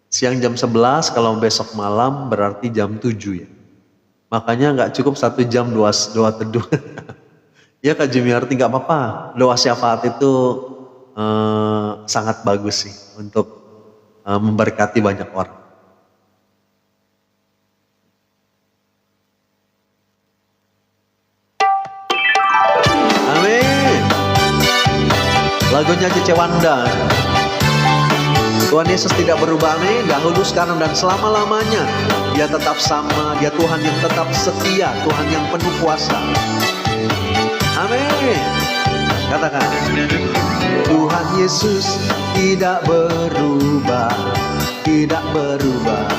Siang jam 11, kalau besok malam berarti jam 7 ya. Makanya gak cukup 1 jam doa teduh. Ya Kak Jumiarti gak apa-apa. Doa syafaat itu sangat bagus sih untuk memberkati banyak orang. Amin. Lagunya Cece Wanda. Tuhan Yesus tidak berubah, amin. Dahulu, sekarang, dan selama-lamanya. Dia tetap sama, dia Tuhan yang tetap setia, Tuhan yang penuh kuasa. Amin. Katakan, Tuhan Yesus tidak berubah, tidak berubah,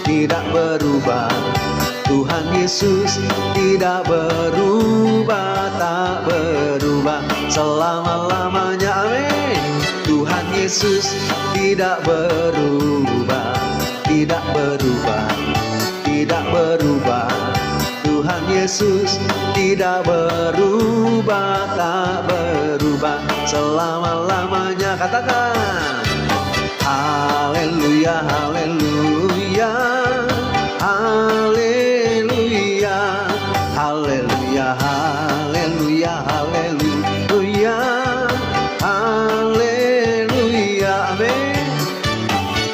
tidak berubah. Tuhan Yesus tidak berubah, tak berubah selama-lamanya, amin. Tuhan Yesus tidak berubah, tidak berubah, tidak berubah. Tuhan Yesus tidak berubah, tak berubah selama-lamanya. Katakan, haleluya, haleluya, haleluya, haleluya, haleluya, haleluya, haleluya, amin.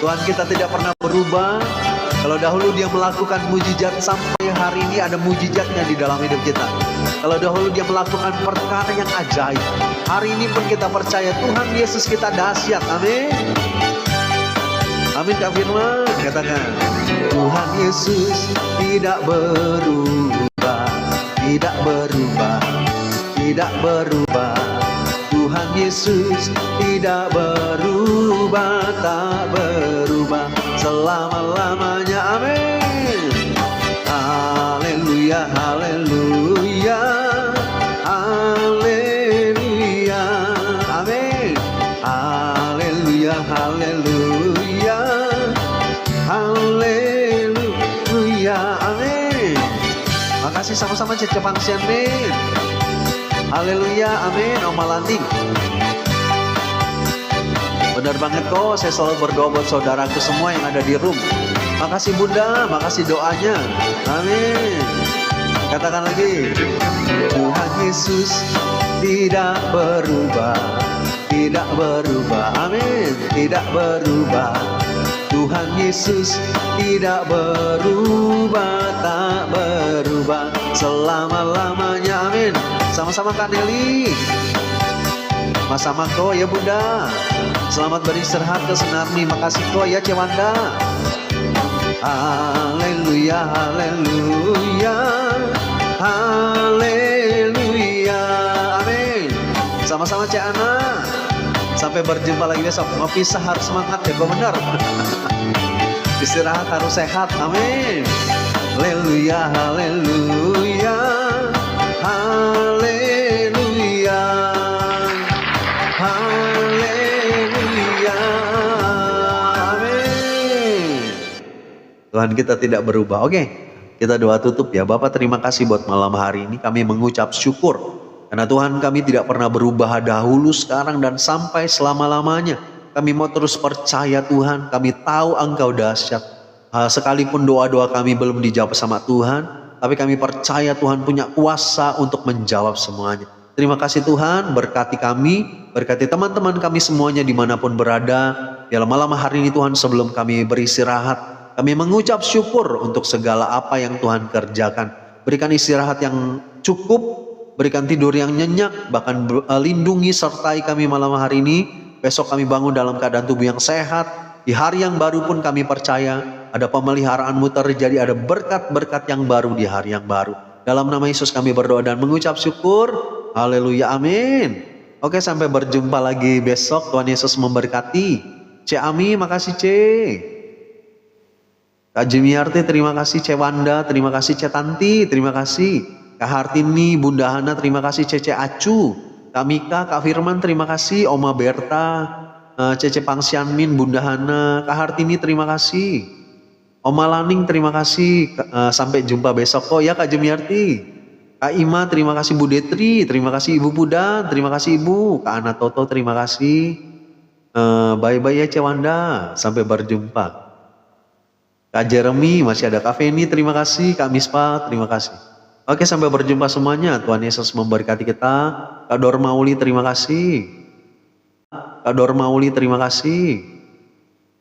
Tuhan kita tidak pernah berubah. Kalau dahulu dia melakukan mujizat, sampai hari ini ada mujizatnya di dalam hidup kita. Kalau dahulu dia melakukan perkara yang ajaib, hari ini pun kita percaya Tuhan Yesus kita dahsyat, amin. Amin Kak Firman, katakan, Tuhan Yesus tidak berubah, tidak berubah, tidak berubah. Tuhan Yesus tidak berubah, tak berubah selama-lamanya, amin. Haleluya, haleluya, haleluya, amin. Haleluya, haleluya, haleluya, amin. Makasih sama-sama Cece Pangsian, amin. Haleluya, amin. Om Malanding, benar banget kok, saya selalu berdoa buat saudaraku semua yang ada di room. Makasih Bunda, makasih doanya, amin. Katakan lagi, Tuhan Yesus tidak berubah, tidak berubah, amin. Tidak berubah. Tuhan Yesus tidak berubah, tak berubah selama-lamanya, amin. Sama-sama Kak Nelly, Mas Amako ya Bunda. Selamat beristirahat ke Senarmi, makasih kok ya Cewanda. Haleluya, haleluya, haleluya. Amin. Sama-sama Cik Ana. Sampai berjumpa lagi besok. Mau pisah harus semangat ya, benar. Istirahat harus sehat. Amin. Haleluya, haleluya, haleluya, haleluya. Amin. Tuhan kita tidak berubah. Oke, kita doa tutup ya. Bapak terima kasih buat malam hari ini. Kami mengucap syukur karena Tuhan kami tidak pernah berubah dahulu, sekarang, dan sampai selama-lamanya. Kami mau terus percaya Tuhan. Kami tahu Engkau dahsyat. Sekalipun doa-doa kami belum dijawab sama Tuhan, tapi kami percaya Tuhan punya kuasa untuk menjawab semuanya. Terima kasih Tuhan, berkati kami, berkati teman-teman kami semuanya dimanapun berada. Dalam malam hari ini Tuhan, sebelum kami beristirahat, kami mengucap syukur untuk segala apa yang Tuhan kerjakan. Berikan istirahat yang cukup, berikan tidur yang nyenyak, bahkan lindungi sertai kami malam hari ini. Besok kami bangun dalam keadaan tubuh yang sehat. Di hari yang baru pun kami percaya ada pemeliharaan-Mu terjadi, ada berkat-berkat yang baru di hari yang baru. Dalam nama Yesus kami berdoa dan mengucap syukur. Haleluya, amin. Oke, sampai berjumpa lagi besok. Tuhan Yesus memberkati. Cik Ami, makasih Cik. Kak Jimiarti, terima kasih. Cik Wanda, terima kasih. Cik Tanti, terima kasih. Kak Hartini, Bunda Hana, terima kasih. Cece Acu, Kak Mika, Kak Firman, terima kasih. Oma Berta, Cece Pangsianmin, Bunda Hana, Kak Hartini, terima kasih. Oma Laning, terima kasih. Sampai jumpa besok. Oh ya Kak Jemiarti. Kak Ima, terima kasih. Bu Detri, terima kasih. Ibu Pudan, terima kasih Ibu. Kak Ana Toto, terima kasih. Bye-bye ya Cewanda. Sampai berjumpa. Kak Jeremy, masih ada. Kak Feni, terima kasih. Kak Mispa, terima kasih. Oke, sampai berjumpa semuanya. Tuhan Yesus memberkati kita. Kak Dor Mauli, terima kasih. Kak Dor Mauli, terima kasih.